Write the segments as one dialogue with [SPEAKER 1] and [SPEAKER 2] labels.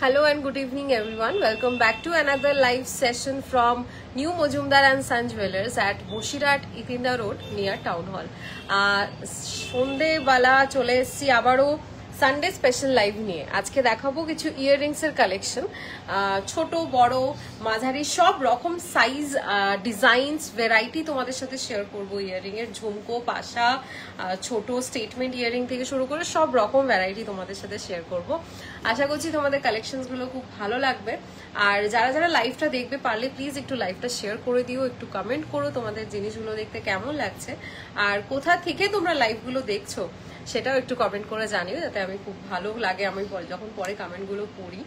[SPEAKER 1] Hello and good evening everyone. Welcome back to another live session from New Mojumdar and Son Jewellers at Boshirat Itinda Road near Town Hall. Shonde bala chole eschi abaro Sunday special live নিয়ে আজকে দেখাবো কিছু ইয়াররিংসের collection ছোট বড় মাঝারি সব রকম size designs variety তোমাদের সাথে শেয়ার করব ইয়াররিং এর ঝুমকো পাশা ছোট স্টেটমেন্ট ইয়াররিং থেকে শুরু করে সব রকম ভ্যারাইটি তোমাদের সাথে শেয়ার করব আশা করছি তোমাদের কালেকশনস গুলো খুব ভালো লাগবে আর যারা যারা লাইভটা দেখবে পারলে প্লিজ একটু লাইভটা শেয়ার করে দিও একটু কমেন্ট করো তোমাদের জিনিসগুলো দেখতে কেমন লাগছে আর কোথা থেকে তোমরা লাইভগুলো দেখছো সেটাও একটু কমেন্ট করে জানিও যাতে আমি খুব ভালো লাগে আমি যখন পরে কমেন্টগুলো পড়ি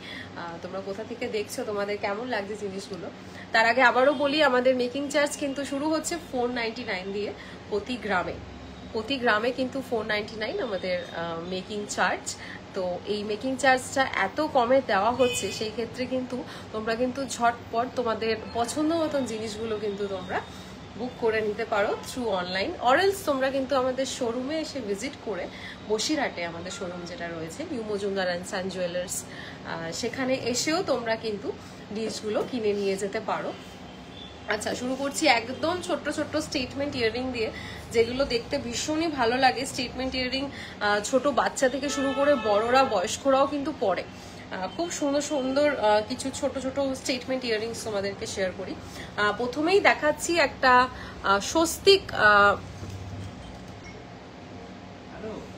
[SPEAKER 1] তোমরা কোথা থেকে দেখছো তোমাদের কেমন লাগছে জিনিসগুলো তার আগে আবারও বলি আমাদের মেকিং চার্জ কিন্তু শুরু হচ্ছে 499 দিয়ে প্রতি গ্রামে কিন্তু 499 আমাদের মেকিং চার্জ তো এই মেকিং চার্জটা এত কমে দেওয়া হচ্ছে সেই ক্ষেত্রে কিন্তু তোমরা কিন্তু ঝটপট তোমাদের পছন্দ মতন জিনিসগুলো কিন্তু তোমরা বুক করে নিতে পারো থ্রু অনলাইন অরেলস তোমরা কিন্তু আমাদের শোরুমে এসে ভিজিট করে বসিরহাটে আমাদের শোরুম যেটা রয়েছে new Majumdar and son jewellers সেখানে এসেও তোমরা কিন্তু জিনিসগুলো কিনে নিয়ে যেতে পারো আচ্ছা শুরু করছি একদম ছোট্ট ছোট্ট স্টেটমেন্ট ইয়াররিং দিয়ে যেগুলো দেখতে ভীষণই ভালো লাগে স্টেটমেন্ট ইয়াররিং ছোট বাচ্চা থেকে শুরু করে বড়রা বয়স্করাও কিন্তু পরে খুব সুন্দর সুন্দর কিছু ছোট ছোট স্টেটমেন্ট ইয়াররিংস তোমাদেরকে শেয়ার করি প্রথমেই দেখাচ্ছি একটা স্বস্তিক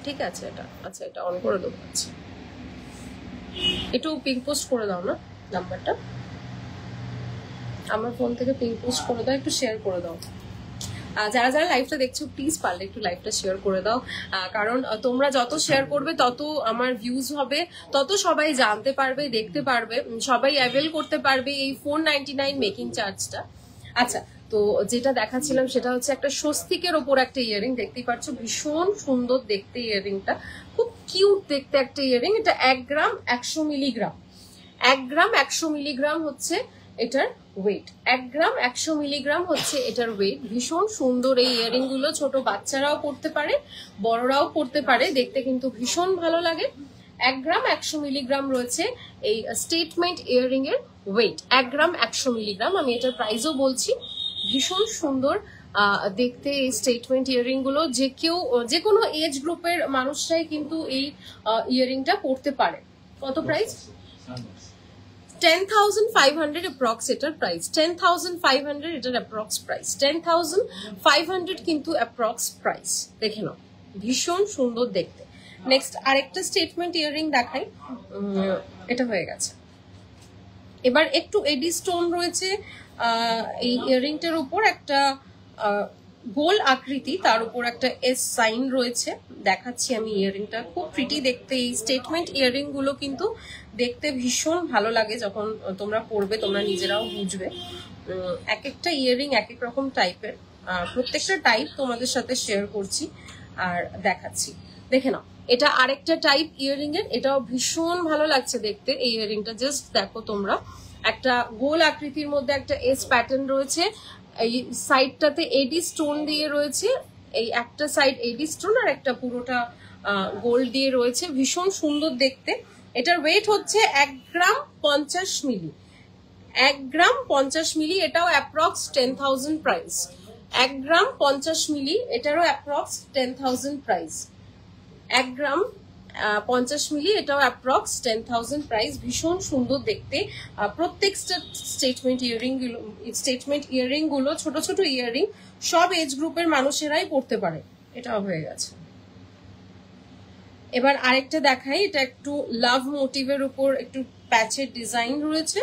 [SPEAKER 1] ঠিক আছে এটা আচ্ছা এটা অন করে দেবো আচ্ছা একটু পিঙ্ক পোস্ট করে দাও না নাম্বারটা আমার ফোন থেকে পিঙ্ক পোস্ট করে দাও একটু শেয়ার করে দাও যারা যারা লাইভটা দেখছো প্লিজ পারলে একটু লাইভটা শেয়ার করে দাও কারণ তোমরা যত শেয়ার করবে তত আমার ভিউজ হবে তত সবাই জানতে পারবে দেখতে পারবে সবাই অ্যাভেল করতে পারবে এই 499 মেকিং চার্জটা আচ্ছা তো যেটা দেখাচ্ছিলাম সেটা হচ্ছে একটা স্বস্তিকের ওপর একটা ইয়াররিং দেখতেই পাচ্ছ ভীষণ সুন্দর দেখতে ইয়াররিংটা খুব কিউট দেখতে একটা ইয়াররিং এটা 1 গ্রাম 100 মিলিগ্রাম 1 গ্রাম 100 মিলিগ্রাম হচ্ছে এটার ওয়েট 1 গ্রাম 100 মিলিগ্রাম হচ্ছে এটার ওয়েট ভীষণ সুন্দর এই ইয়াররিং গুলো ছোট বাচ্চারাও পড়তে পারে বড়রাও পড়তে পারে দেখতে কিন্তু ভীষণ ভালো লাগে 1 গ্রাম 100 মিলিগ্রাম রয়েছে এই স্টেটমেন্ট ইয়াররিং এর ওয়েট 1 গ্রাম 100 মিলিগ্রাম আমি এটার প্রাইসও বলছি ভীষণ সুন্দর দেখতে এই স্টেটমেন্ট ইয়াররিং গুলো যে কোনো এজ গ্রুপের মানুষরাই কিন্তু এই ইয়াররিংটা পড়তে পারে কত প্রাইস 10,500 approx এটার প্রাইস 10,500 এটার approx প্রাইস 10,500 কিন্তু approx প্রাইস দেখে নাও ভীষণ সুন্দর দেখতে নেক্সট আরেকটা স্টেটমেন্ট ইয়াররিং দেখাই এটা হয়ে গেছে এবার একটু এডি স্টোন রয়েছে এই ইয়াররিংটার উপর একটা গোল আকৃতি তার উপর একটা এস সাইন রয়েছে দেখাচ্ছি আমি ইয়াররিংটা খুব প্রিটি দেখতে এই স্টেটমেন্ট ইয়াররিং গুলো কিন্তু দেখতে ভীষণ ভালো লাগে যখন তোমরা পড়বে তোমরা নিজেরাও বুঝবে এক একটা ইয়াররিং এক এক রকম টাইপের প্রত্যেকটা টাইপ তোমাদের সাথে শেয়ার করছি আর দেখাচ্ছি দেখে নাও এটা আরেকটা টাইপ ইয়াররিং এর এটাও ভীষণ ভালো লাগছে দেখতে এই ইয়াররিংটা জাস্ট দেখো তোমরা একটা গোল আকৃতির মধ্যে একটা এস প্যাটার্ন রয়েছে এই সাইডটাতে এডি স্টোন দিয়ে রয়েছে এই একটা সাইড এডি স্টোন আর একটা পুরোটা গোল্ড দিয়ে রয়েছে ভীষণ সুন্দর দেখতে এটার ওয়েট হচ্ছে 1 গ্রাম 50 মিলি 1 গ্রাম 50 মিলি এটাও অ্যাপ্রক্স 10,000 প্রাইস 1 গ্রাম 50 মিলি এটারও অ্যাপ্রক্স 10,000 প্রাইস 1 গ্রাম 50 মিলি এটাও অ্যাপ্রক্স 10,000 প্রাইস ভীষণ সুন্দর দেখতে প্রত্যেকটা স্টেটমেন্ট ইয়াররিং গুলো ছোট ছোট ইয়াররিং সব এজ গ্রুপের মানুষেরাই পড়তে পারে এটাও হয়ে গেছে এবার আরেকটা দেখাই এটা একটু লাভ মোটিভের উপর একটু প্যাচের ডিজাইন রয়েছে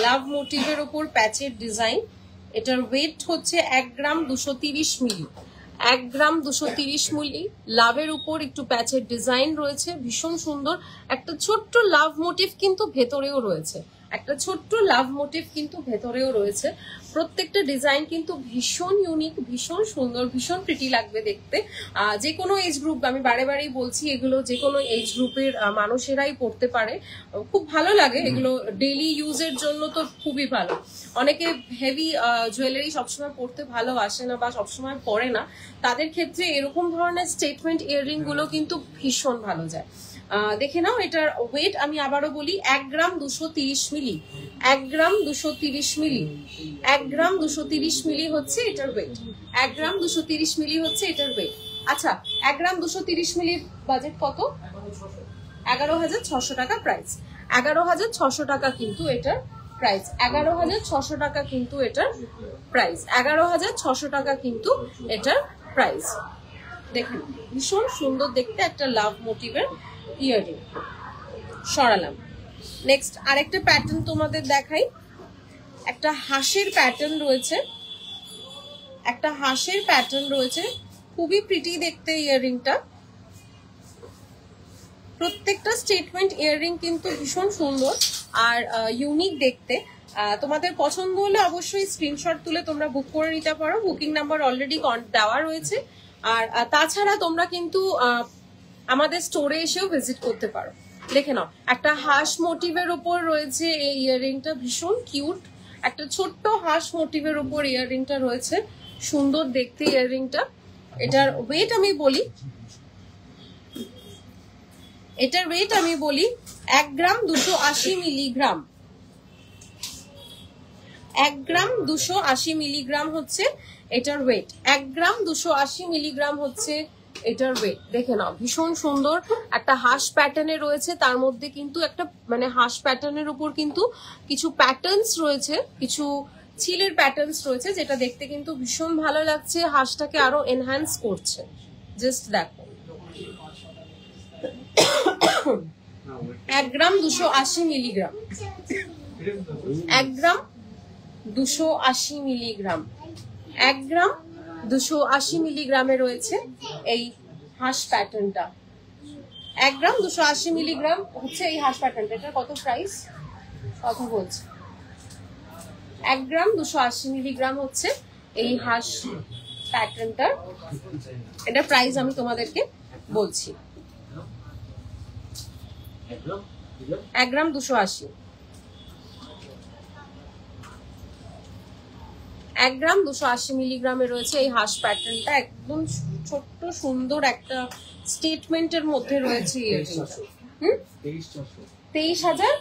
[SPEAKER 1] লাভ মোটিভের উপর প্যাচের ডিজাইন এটার ওয়েট হচ্ছে 1 গ্রাম 230 মিলি 1 গ্রাম 230 মিলি লাভের উপর একটু প্যাচের ডিজাইন রয়েছে ভীষণ সুন্দর একটা ছোট্ট লাভ মোটিভ কিন্তু ভেতরেও রয়েছে একটা ছোট্ট লাভ মোটিভ কিন্তু ভেতরেও রয়েছে প্রত্যেকটা ডিজাইন কিন্তু ভীষণ ইউনিক ভীষণ সুন্দর ভীষণ প্রিটি লাগবে দেখতে যে কোনো এজ গ্রুপ আমি বারে বারেই বলছি এগুলো যে কোনো এজ গ্রুপের মানুষেরাই পড়তে পারে খুব ভালো লাগে এগুলো ডেইলি ইউজের জন্য তো খুবই ভালো অনেকে হেভি জুয়েলারি সবসময় পড়তে ভালোবাসে না বা সবসময় পরে না তাদের ক্ষেত্রে এরকম ধরনের স্টেটমেন্ট ইয়াররিং গুলো কিন্তু ভীষণ ভালো যায় দেখে নাও এটার ওয়েট আমি আবারও বলি 1 গ্রাম 230 মিলি, 1 গ্রাম 230 মিলি, 1 গ্রাম 230 মিলি হচ্ছে এটার ওয়েট, 1 গ্রাম 230 মিলি হচ্ছে এটার ওয়েট। আচ্ছা 1 গ্রাম 230 মিলির বাজেট কত? 11,600 টাকা প্রাইস, 11,600 টাকা কিন্তু এটার প্রাইস, 11,600 টাকা কিন্তু এটার প্রাইস, 11,600 টাকা কিন্তু এটার প্রাইস। দেখুন ভীষণ সুন্দর দেখতে একটা লাভ মোটিভের ইয়ারিং। সরালাম। নেক্সট আরেকটা প্যাটার্ন তোমাদের দেখাই, একটা হাঁসের প্যাটার্ন রয়েছে, একটা হাঁসের প্যাটার্ন রয়েছে, খুবই প্রিটি দেখতে ইয়ারিংটা। প্রত্যেকটা স্টেটমেন্ট ইয়ারিং কিন্তু ভীষণ সুন্দর আর ইউনিক দেখতে। তোমাদের পছন্দ হলে অবশ্যই স্ক্রিনশট তুলে তোমরা বুক করে নিতে পারো, বুকিং নাম্বার অলরেডি দেওয়া রয়েছে। আর তাছাড়া তোমরা কিন্তু আমাদের স্টোরে এসেও ভিজিট করতে পারো। দেখে নাও একটা হাঁস মোটিভের উপর রয়েছে এই ইয়ারিংটা, ভীষণ কিউট একটা ছোট্ট হাঁস মোটিভের উপর ইয়ারিংটা রয়েছে, সুন্দর দেখতে ইয়ারিংটা। এটার ওয়েট আমি বলি, এটার ওয়েট আমি বলি 1 গ্রাম 280 মিলিগ্রাম, 1 গ্রাম 280 মিলিগ্রাম হচ্ছে এটার ওয়েট, 1 গ্রাম 280 মিলিগ্রাম হচ্ছে এটার ওয়েট। দেখে নাও ভীষণ সুন্দর একটা হাঁস প্যাটার্নে রয়েছে, তার মধ্যে কিন্তু একটা মানে হাঁস প্যাটার্নের উপর কিন্তু কিছু প্যাটার্নস রয়েছে, কিছু চিলের প্যাটার্নস রয়েছে, যেটা দেখতে কিন্তু ভীষণ ভালো লাগছে, হাঁসটাকে আরো এনহ্যান্স করছে। জাস্ট দেখো 1 গ্রাম 280 মিলিগ্রাম, 1 গ্রাম 280 মিলিগ্রাম, 1 গ্রাম 280 মিলিগ্রামে রয়েছে এই হাঁস প্যাটার্নটা, 1 গ্রাম 280 মিলিগ্রাম হচ্ছে এই হাঁস প্যাটার্নটা। এটা কত প্রাইস কথা বলছে? 1 গ্রাম 280 মিলিগ্রাম হচ্ছে এই হাঁস প্যাটার্নটার, এটা প্রাইস আমি তোমাদেরকে বলছি। 1 গ্রাম 280, 1 গ্রাম 280 মিলিগ্রামে রয়েছে এই হাঁস প্যাটার্নটা, একদম ছোট্ট সুন্দর একটা স্টেটমেন্টের মধ্যে রয়েছে। 23,000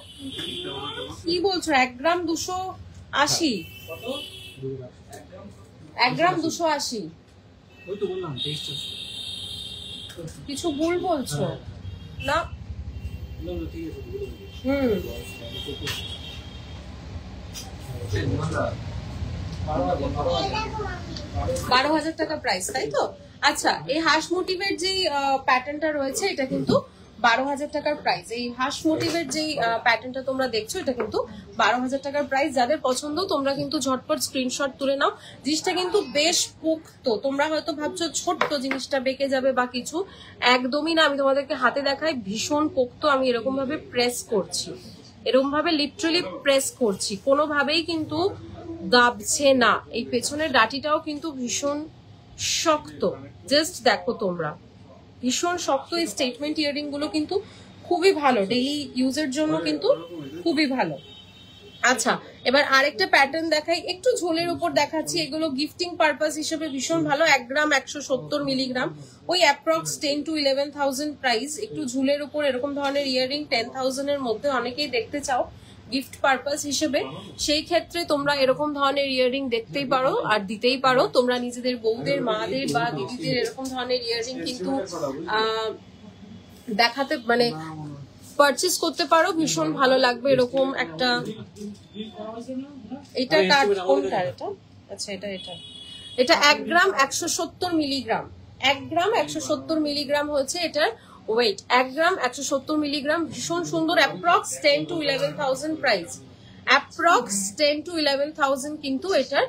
[SPEAKER 1] কি বলছো? 1 গ্রাম 280, 1 গ্রাম 280 কিছু ভুল বলছো না? 12,000 টাকা প্রাইস, তাই তো? আচ্ছা এই হাঁস মোটিভের যে প্যাটার্নটা রয়েছে এটা কিন্তু 12,000 টাকার প্রাইস। এই হাঁস মোটিভের যে প্যাটার্নটা তোমরা দেখছো এটা কিন্তু 12,000 টাকার প্রাইস। যাদের পছন্দ তোমরা কিন্তু ঝটপট স্ক্রিনশট তুলে নাও। জিনিসটা কিন্তু বেশ পোক্ত, তোমরা হয়তো ভাবছো ছোট্ট জিনিসটা বেঁকে যাবে বা কিছু, একদমই না। আমি তোমাদেরকে হাতে দেখাই, ভীষণ পোক্ত। আমি এরকম ভাবে প্রেস করছি, এরকম ভাবে লিটারালি প্রেস করছি, কোনোভাবেই কিন্তু দাবছে না। এই পেছনের ডাটিটাও কিন্তু ভীষণ শক্ত, জাস্ট দেখো তোমরা, ভীষণ শক্ত। এই স্টেটমেন্ট ইয়ারিং গুলো কিন্তু খুবই ভালো, ডেইলি ইউজের জন্য কিন্তু খুবই ভালো। আচ্ছা এবার আরেকটা প্যাটার্ন দেখাই, একটু ঝোলের উপর দেখাচ্ছি। এগুলো গিফটিং পারপাস হিসেবে ভীষণ ভালো। 1 গ্রাম 170 মিলিগ্রাম, ওই অ্যাপ্রক্স 10 to 11,000 প্রাইস। একটু ঝুলের উপর এরকম ধরনের ইয়ারিং 10,000 এর মধ্যে অনেকেই দেখতে চাও গিফট পারপাস হিসেবে, সেই ক্ষেত্রে তোমরা এরকম ধরনের ইয়ারিং দেখতেই পারো আর দিতেই পারো। তোমরা নিজেদের বউদের, মাদের বা দিদিদের এরকম ধরনের ইয়ারিং কিন্তু দেখাতে মানে পারচেজ করতে পারো, ভীষণ ভালো লাগবে এরকম একটা। এটা কাট কোনটা? এটা আচ্ছা এটা এটা এটা 1 গ্রাম 170 মিলিগ্রাম, 1 গ্রাম 170 মিলিগ্রাম হচ্ছে এটার ওয়েট। 1 গ্রাম 170 মিলিগ্রাম, ভীষণ সুন্দর। Approx 10 to 11,000 price, approx 10 to 11,000 কিন্তু এটার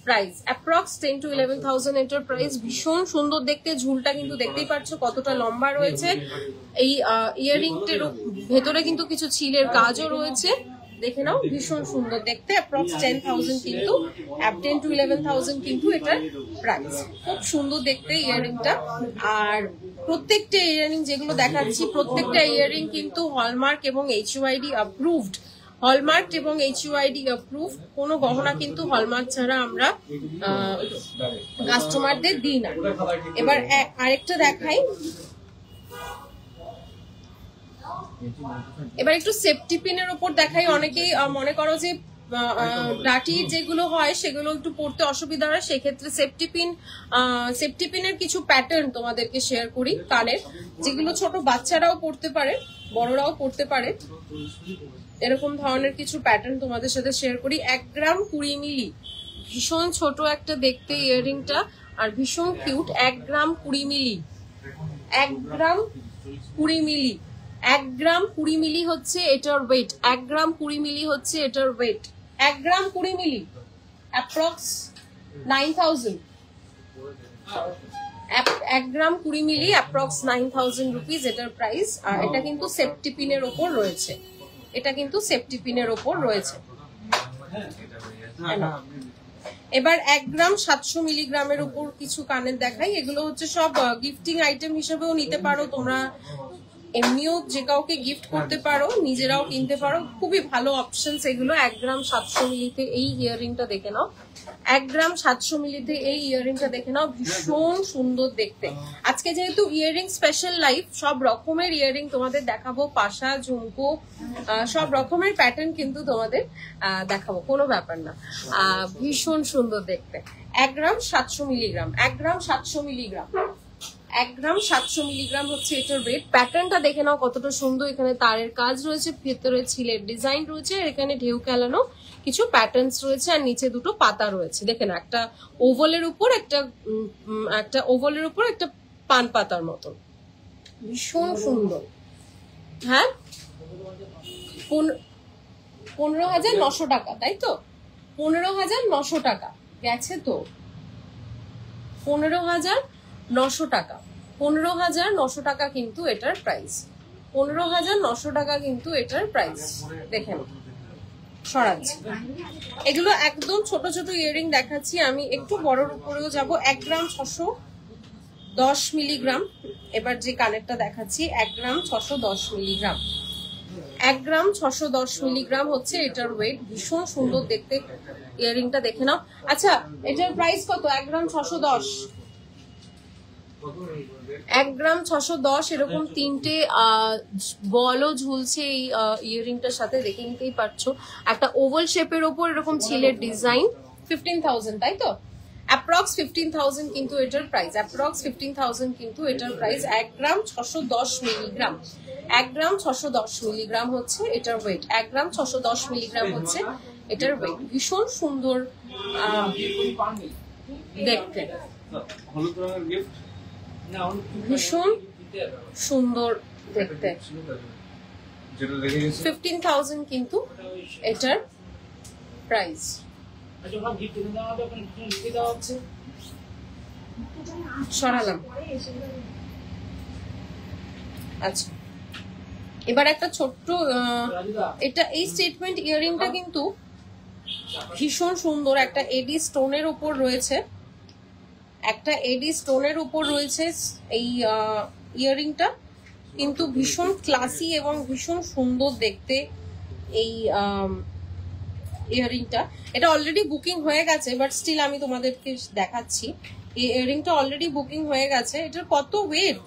[SPEAKER 1] প্রাইস, অ্যাপ্রক্স 10 to 11,000 এটার প্রাইস। ভীষণ সুন্দর দেখতে, ঝুলটা কিন্তু দেখতেই পাচ্ছ কতটা লম্বা রয়েছে। এই ইয়ারিংটির ভেতরে কিন্তু কিছু ছিলের কাজও রয়েছে, দেখে নাও, ভীষণ সুন্দর দেখতে। অ্যাপ্রক্স 10,000 কিন্তু 10 to 11,000 কিন্তু এটার প্রাইস। খুব সুন্দর দেখতে ইয়ারিংটা। আর প্রত্যেকটা ইয়ারিং যেগুলো দেখাচ্ছি প্রত্যেকটা ইয়ারিং কিন্তু হলমার্ক এবং HUID অ্যাপ্রুভড, হলমার্ক এবং HUID অ্যাপ্রুভড। কোনো গহনা কিন্তু হলমার্ক ছাড়া আমরা কাস্টমারদের দিই না। এবার আরেকটা দেখাই, এবার একটু সেফটি পিনের ওপর দেখাই। অনেকেই মনে করো যে ডাটি যেগুলো হয় সেগুলো একটু পড়তে অসুবিধা হয়, সেক্ষেত্রে সেফটি পিনের কিছু প্যাটার্ন তোমাদেরকে শেয়ার করি কানের, যেগুলো ছোট বাচ্চারাও পড়তে পারে, বড়রাও পড়তে পারে। এরকম ধরনের কিছু প্যাটার্ন তোমাদের সাথে শেয়ার করি। 1 গ্রাম 20 মিলি, ভীষণ ছোট একটা দেখতে ইয়াররিংটা, আর ভীষণ কিউট। 1 গ্রাম 20 মিলি, 1 গ্রাম 20 মিলি, 1 গ্রাম 20 মিলি হচ্ছে এটার ওয়েট। 1 গ্রাম 20 মিলি হচ্ছে এটার ওয়েট। 1 গ্রাম 20 মিলি অ্যাপ্রক্স 9000। 1 গ্রাম 20 মিলি অ্যাপ্রক্স 9000 রুপিস এটার প্রাইস। আর এটা কিন্তু সেফটি পিনের ওপর রয়েছে, এটা কিন্তু সেফটি পিনের ওপর রয়েছে। এবার 1 গ্রাম 700 মিলিগ্রামের উপর কিছু কানের দেখাই। এগুলো হচ্ছে সব গিফটিং আইটেম হিসেবেও নিতে পারো তোমরা, এমনিও যে কাউকে গিফট করতে পারো, নিজেরাও কিনতে পারো, খুবই ভালো অপশনস এগুলো। 1 গ্রাম 700 মিলিতে এই ইয়াররিংটা দেখে নাও, 1 গ্রাম 700 মিলিতে এই ইয়াররিংটা দেখে নাও, ভীষণ সুন্দর দেখতে। আজকে যেহেতু ইয়াররিং স্পেশাল লাইফ, সব রকমের ইয়াররিং তোমাদের দেখাবো, পাশা, ঝুমকো, সব রকমের প্যাটার্ন কিন্তু তোমাদের দেখাবো, কোনো ব্যাপার না। ভীষণ সুন্দর দেখতে। 1 গ্রাম 700 মিলিগ্রাম, 1 গ্রাম 700 মিলিগ্রাম, 1 গ্রাম 700 মিলিগ্রাম হচ্ছে এটার ওয়েট। প্যাটার্নটা দেখে নাও কতটা সুন্দর, এখানে তারের কাজ রয়েছে, ভেতরে ছিলের ডিজাইন রয়েছে, আর এখানে ঢেউ খেলানো কিছু প্যাটার্নস রয়েছে, আর নিচে দুটো পাতা রয়েছে। দেখে না, একটা ওভালের উপর একটা পান পাতার মতো, ভীষণ সুন্দর। হ্যাঁ, 15,900 টাকা, তাই তো? 15,900 টাকা গেছে তো, 15,900 টাকা, 15,900 টাকা কিন্তু এটার প্রাইস, 15,900 টাকা কিন্তু এটার প্রাইস। দেখেন সরাচ্ছি, এগুলো একদম ছোট ছোট ইয়াররিং দেখাচ্ছি আমি, একটু বড়র উপরেও যাব। 1 গ্রাম 610 মিলিগ্রাম। এবার যে কানেরটা দেখাচ্ছি 1 গ্রাম 610 মিলিগ্রাম, 1 গ্রাম 610 মিলিগ্রাম হচ্ছে এটার ওয়েট। ভীষণ সুন্দর দেখতে ইয়াররিংটা দেখে নাও। আচ্ছা, এটার প্রাইস কত? 1 গ্রাম 610, 1 গ্রাম 610। এরকম 3টে বলও ঝুলছে এই ইয়াররিংটার সাথে, দেখে নিতেই পারছো। একটা ওভাল শেপের ওপর এরকম ছিলের ডিজাইন। 15,000, তাই তো? অ্যাপ্রক্স 15,000 কিন্তু এটার প্রাইস, অ্যাপ্রক্স 15,000 কিন্তু এটার প্রাইস। 1 গ্রাম 610 মিলিগ্রাম, 1 গ্রাম 610 মিলিগ্রাম হচ্ছে এটার ওয়েট, 1 গ্রাম 610 মিলিগ্রাম হচ্ছে এটার ওয়েট। ভীষণ সুন্দর দেখতে, ভীষণ সুন্দর দেখতে। 15,000 কিন্তু এটার প্রাইস। সরালাম। আচ্ছা, এবার একটা ছোট্ট, এটা এই স্টেটমেন্ট ইয়াররিংটা কিন্তু ভীষণ সুন্দর, একটা এডি স্টোনের উপর রয়েছে, একটা এডি স্টোনের উপর রয়েছে এই ইয়াররিংটা, কিন্তু ভীষণ ক্লাসি এবং ভীষণ সুন্দর দেখতে এই ইয়াররিংটা। এটা অলরেডি বুকিং হয়ে গেছে, বাট স্টিল আমি তোমাদেরকে দেখাচ্ছি। এই ইয়াররিংটা অলরেডি বুকিং হয়ে গেছে। এটার কত ওয়েট,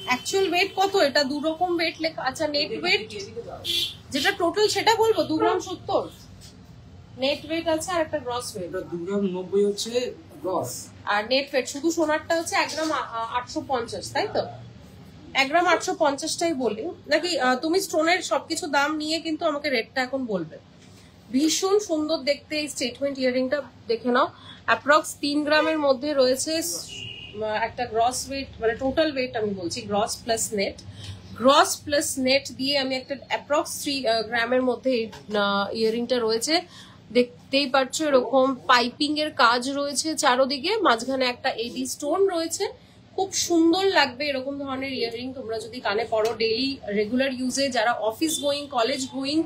[SPEAKER 1] অ্যাকচুয়াল ওয়েট কত? এটা 2 রকম ওয়েট লেখা। আচ্ছা, নেট ওয়েট যেটা টোটাল সেটা বলবো, 2 গ্রাম 70 নেট ওয়েট আছে, আর একটা গ্রস ওয়েট
[SPEAKER 2] 2 গ্রাম 90 হচ্ছে গ্রস,
[SPEAKER 1] আর নেট ওয়েট শুধু সোনারটা হচ্ছে 1 গ্রাম 850, তাই তো? 1 গ্রাম 850টাই বলি নাকি? তুমি স্টোনের সবকিছু দাম নিয়ে কিন্তু আমাকে রেটটা এখন বলবে। ভীষণ সুন্দর দেখতে এই স্টেটমেন্ট ইয়াররিংটা দেখে নাও। অ্যাপ্রক্স 3 গ্রামের মধ্যে রয়েছে একটা গ্রস ওয়েট, মানে টোটাল ওয়েট আমি বলছি, gross plus net, gross plus net দিয়ে আমি একটা অ্যাপ্রক্স 3 গ্রামের মধ্যে ইয়াররিংটা রয়েছে। দেখতেই পাচ্ছ এরকম পাইপিং এর কাজ রয়েছে চারোদিকে, মাঝখানে একটা এডি স্টোন রয়েছে। খুব সুন্দর লাগবে এরকম ধরনের ইয়াররিং তোমরা যদি কানে পরো ডেইলি রেগুলার ইউজে। যারা অফিস গোয়িং, কলেজ গোয়িং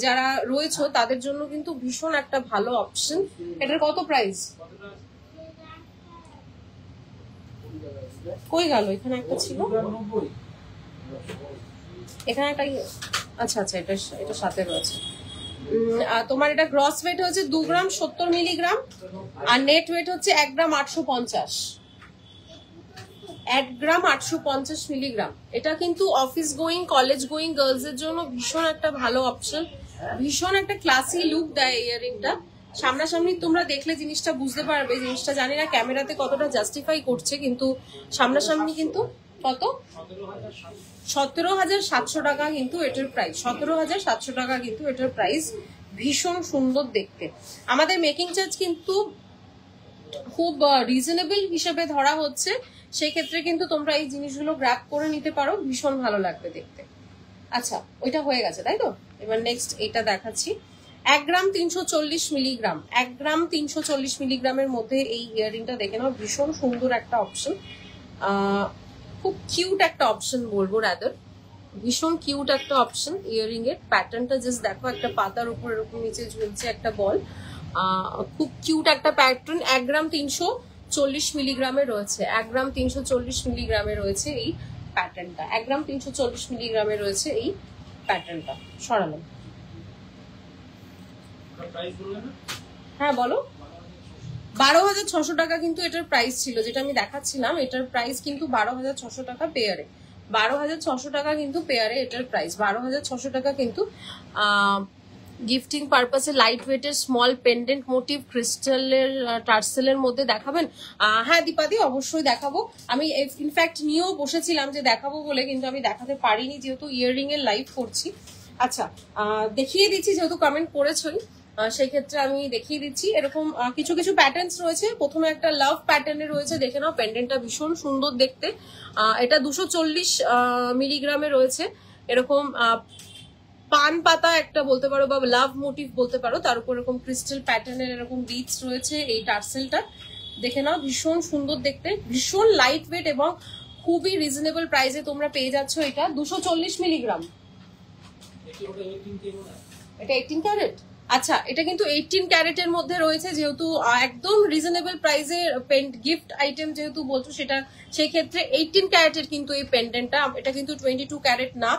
[SPEAKER 1] যারা রয়েছে তাদের জন্য কিন্তু ভীষণ একটা ভালো অপশন। এটার কত প্রাইস? কই গেল? এখানে একটা ছিল, এখানে একটা, আচ্ছা আচ্ছা, এটা সাথে রয়েছে। তোমার এটা গ্রস ওয়েট হচ্ছে 2 গ্রাম 70 মিলিগ্রাম, আর নেট ওয়েট হচ্ছে 1 গ্রাম 850। 1 গ্রাম 850 মিলিগ্রাম। এটা কিন্তু office going college going girls এর জন্য ভীষণ একটা ভালো অপশন, ভীষণ একটা ক্লাসি লুক দেয় ইয়ারিংটা। সামনাসামনি তোমরা দেখলে জিনিসটা বুঝতে পারবে, জিনিসটা জানি না ক্যামেরাতে কতটা জাস্টিফাই করছে, কিন্তু সামনাসামনি কিন্তু কত 17,700 টাকা কিন্তু এটার প্রাইস, 17,700 টাকা কিন্তু এটার প্রাইস। ভীষণ সুন্দর দেখতে। আমাদের মেকিং চার্জ কিন্তু খুব রিজনেবল হিসেবে ধরা হচ্ছে, সেক্ষেত্রে কিন্তু তোমরা এই জিনিসগুলো গ্র্যাব করে নিতে পারো, ভীষণ ভালো লাগবে দেখতে। আচ্ছা, ওইটা হয়ে গেছে তাই তো, এবার নেক্সট এটা দেখাচ্ছি। 1 গ্রাম 340 মিলিগ্রাম, 1 গ্রাম 340 মিলিগ্রামের মধ্যে এই ইয়াররিংটা দেখে নাও, ভীষণ সুন্দর একটা অপশন, খুব কিউট একটা অপশন বলবো রাদার, ভীষণ কিউট একটা অপশন। ইয়াররিং এর প্যাটার্নটা জাস্ট দেখো, একটা পাতার উপর এরকম নিচে ঝুলছে একটা বল, খুব কিউট একটা প্যাটার্ন। 1 গ্রাম 340 মিলিগ্রামে রয়েছে, 1 গ্রাম 340 মিলিগ্রামে রয়েছে এই প্যাটার্নটা, 1 গ্রাম 340 মিলিগ্রামে রয়েছে এই প্যাটার্নটা। সরালাম, হ্যাঁ বলো। 12,600 টাকা কিন্তু এটার প্রাইস ছিল, যেটা আমি দেখাচ্ছিলাম এটার প্রাইস কিন্তু 12,600 টাকা পেয়ারে, 12,600 টাকা কিন্তু পেয়ারে এটার প্রাইস, 12,600 টাকা কিন্তু। গিফটিং পারপাসে লাইট ওয়েটের স্মল পেন্ডেন্ট মোটিভ ক্রিস্টালের টার্সেলের মধ্যে দেখাবেন? হ্যাঁ দীপাদি, অবশ্যই দেখাবো। আমি ইনফ্যাক্ট নিয়েও বসেছিলাম যে দেখাবো বলে, কিন্তু আমি দেখাতে পারিনি যেহেতু ইয়াররিং এর লাইভ করছি। আচ্ছা, দেখিয়ে দিচ্ছি যেহেতু কমেন্ট করেছই, সেই ক্ষেত্রে আমি দেখিয়ে দিচ্ছি। এরকম কিছু কিছু প্যাটার্নস রয়েছে। প্রথমে একটা লাভ প্যাটার্নে রয়েছে, দেখে নাও পেন্ডেন্টটা ভীষণ সুন্দর দেখতে। এটা 240 মিলিগ্রামে রয়েছে, এরকম পান পাতা একটা বলতে পারো বা লাভ মোটিভ বলতে পারো, তার উপর এরকম ক্রিস্টাল প্যাটার্নের এরকম বিটস রয়েছে। এই টার্সেলটা দেখে নাও, ভীষণ সুন্দর দেখতে, ভীষণ লাইট ওয়েট এবং খুবই রিজনেবল প্রাইসে তোমরা পেয়ে যাচ্ছ। এটা 240 মিলিগ্রাম, এটা 18 ক্যারেট। আচ্ছা, এটা কিন্তু 18 ক্যারেটের মধ্যে রয়েছে, যেহেতু একদম রিজনেবল প্রাইসে গিফট আইটেম যেহেতু বলছো, সেটা সেই ক্ষেত্রে 18 ক্যারেটের কিন্তু এই পেন্ডেন্টটা, এটা কিন্তু 22 ক্যারেট না,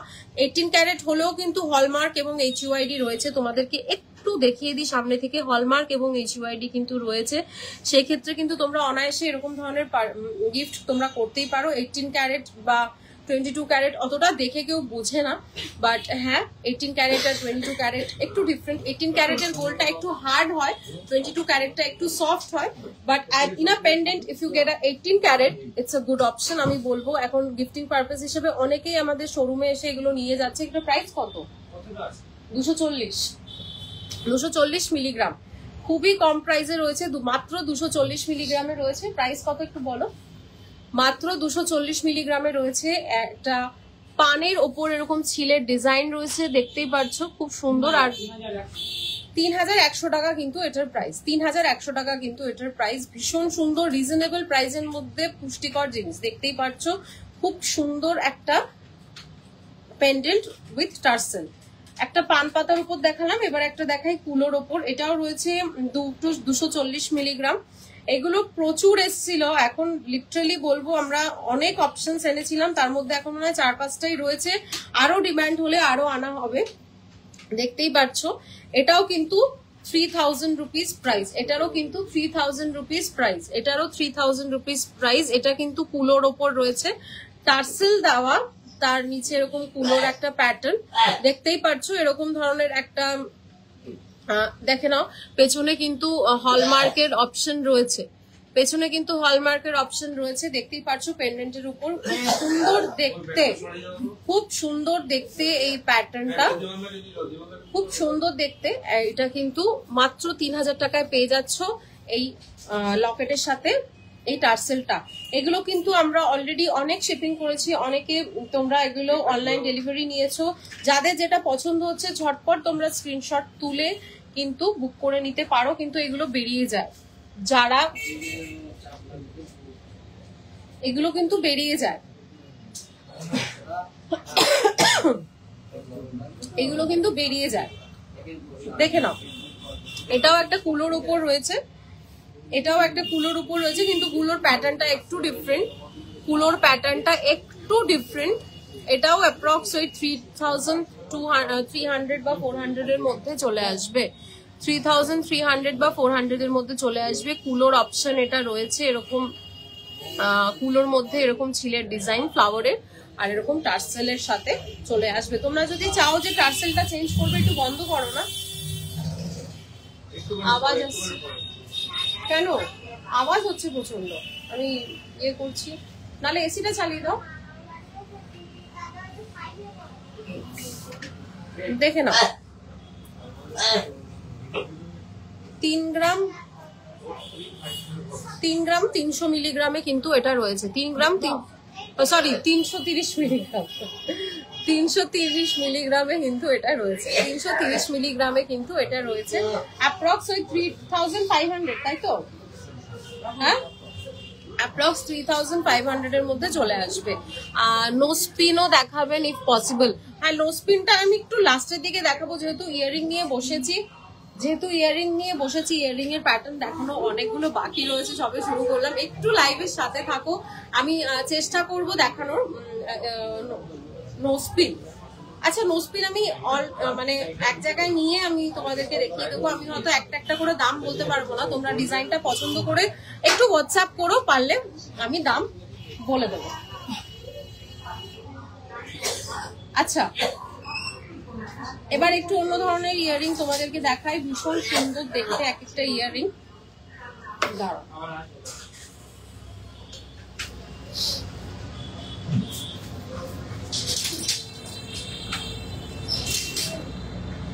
[SPEAKER 1] 18 ক্যারেট হলেও কিন্তু হলমার্ক এবং HUID রয়েছে। তোমাদেরকে একটু দেখিয়ে দিই সামনে থেকে, হলমার্ক এবং HUID কিন্তু রয়েছে, সেই ক্ষেত্রে কিন্তু তোমরা অনায়াসে এরকম ধরনের গিফট তোমরা করতেই পারো। 18 ক্যারেট বা 22 ক্যারেট অতটা দেখে কেউ বোঝে না, বাট হ্যাঁ 18 ক্যারেট আর 22 ক্যারেট একটু ডিফারেন্ট। 18 ক্যারেটের গোলটা একটু হার্ড হয়, 22 ক্যারেটটা একটু সফট হয়, but in a pendant if you get a 18 carat it's a good option আমি বলবো। এখন গিফটিং পারপাস হিসেবে অনেকেই আমাদের শোরুমে এসে এগুলো নিয়ে যাচ্ছে। এগুলো প্রাইস কত? 240 মিলিগ্রাম, খুবই কম প্রাইসে রয়েছে, মাত্র 240 মিলিগ্রামে রয়েছে। প্রাইস কত একটু বলো? মাত্র 240 মিলিগ্রামে রয়েছে। একটা পানের ওপর এরকম ছিলের ডিজাইন রয়েছে, দেখতেই পাচ্ছ, খুব সুন্দর। আর 3,100 টাকা কিন্তু এটার প্রাইস, 3,100 টাকা কিন্তু এটার প্রাইস। ভীষণ সুন্দর রিজনেবল প্রাইসের মধ্যে পুষ্টিকর জিনিস, দেখতেই পাচ্ছ, খুব সুন্দর একটা পেন্ডেন্ট উইথ টার্সেল। একটা পান পাতার উপর দেখালাম, এবার একটা দেখাই কুলোর ওপর। এটাও রয়েছে 240 মিলিগ্রাম। এগুলো প্রচুর এসছিল, এখন লিটারালি বলবো আমরা অনেক অপশনস এনেছিলাম, তার মধ্যে এখন মনে হয় 4-5টাই রয়েছে, আরো ডিমান্ড হলে আরো আনা হবে। দেখতেই পাচ্ছ, এটাও কিন্তু 3,000 রুপিস প্রাইস, এটারও কিন্তু 3,000 রুপিস প্রাইস, এটারও 3,000 রুপিস প্রাইস। এটা কিন্তু কুলোর ওপর রয়েছে, টার্সেল দেওয়া, তার নিচে এরকম কুলোর একটা প্যাটার্ন, দেখতেই পাচ্ছ এরকম ধরনের একটা। দেখে নাও পেছনে কিন্তু হলমার্কের অপশন রয়েছে, পেছনে কিন্তু হলমার্কের অপশন রয়েছে, দেখতেই পাচ্ছ পেন্ডেন্টের উপর, সুন্দর দেখতে, খুব সুন্দর দেখতে এই প্যাটার্নটা, খুব সুন্দর দেখতে। এটা কিন্তু মাত্র 3,000 টাকায় পেয়ে যাচ্ছ এই লকেটের সাথে এই টার্সেলটা। এগুলো কিন্তু আমরা অলরেডি অনেক শিপিং করেছি, অনেকে তোমরা এগুলো অনলাইন ডেলিভারি নিয়েছো। যাদের যেটা পছন্দ হচ্ছে ঝটপট তোমরা স্ক্রিনশট তুলে কিন্তু বুক করে নিতে পারো, কিন্তু এগুলো বেরিয়ে যায়, যারা এগুলো কিন্তু বেরিয়ে যায়, এগুলো কিন্তু বেরিয়ে যায়, দেখে নাও। এটাও একটা কুলোর উপর রয়েছে, এটাও একটা কুলোর উপর রয়েছে, কিন্তু কুলোর প্যাটার্নটা একটু ডিফারেন্ট, কুলোর প্যাটার্নটা একটু ডিফারেন্ট। এটাও অ্যাপ্রক্স ওই 3,300 বা 400 এর মধ্যে চলে আসবে, 3,300 বা 400 এর মধ্যে চলে আসবে। কুলোর অপশন এটা রয়েছে এরকম কুলোর মধ্যে এরকম ছিলের ডিজাইন ফ্লাওয়ারের আর এরকম টার্সেলের সাথে চলে আসবে। তোমরা যদি চাও যে টার্সেলটা চেঞ্জ করবে, একটু বন্ধ করো না, আওয়াজ আসছে কেন? আওয়াজ হচ্ছে প্রচন্ড, আমি ইয়ে করছি, নালে এসিটা চালিয়ে দাও। দেখে নাও 3 গ্রাম 300 মিলিগ্রামে কিন্তু এটা রয়েছে। 3 গ্রাম 330 মিলিগ্রাম 330 মিলিগ্রামে কিন্তু এটা রয়েছে। 330 মিলিগ্রামে কিন্তু এটা রয়েছে। অ্যাপ্রক্স ওই 3500, তাই তো? হ্যাঁ, অ্যাপ্রক্স 3500 এর মধ্যে চলে আসবে। আর নো স্পিনও দেখাবেন ইফ পসিবল। হ্যাঁ, নো স্পিনটা আমি একটু লাস্টের দিকে দেখাবো, যেহেতু ইয়ারিং নিয়ে বসেছি। ইয়ারিং এর প্যাটার্ন দেখানো অনেকগুলো বাকি রয়েছে, সবে শুরু করলাম। একটু লাইভের সাথে থাকো, আমি চেষ্টা করব দেখানোর। নো স্পিন, আচ্ছা নো স্পিন আমি মানে এক জায়গায় নিয়ে আমি তোমাদেরকে দেখিয়ে দেবো। আমি হয়তো একটা একটা করে দাম বলতে পারবো না, তোমরা ডিজাইনটা পছন্দ করে একটু হোয়াটসঅ্যাপ করো, পারলে আমি দাম বলে দেবো। আচ্ছা, এবার একটু অন্য ধরনের ইয়ারিং তোমাদেরকে দেখাই। ভীষণ সুন্দর দেখতে এক একটা ইয়ারিং। দাঁড়াও,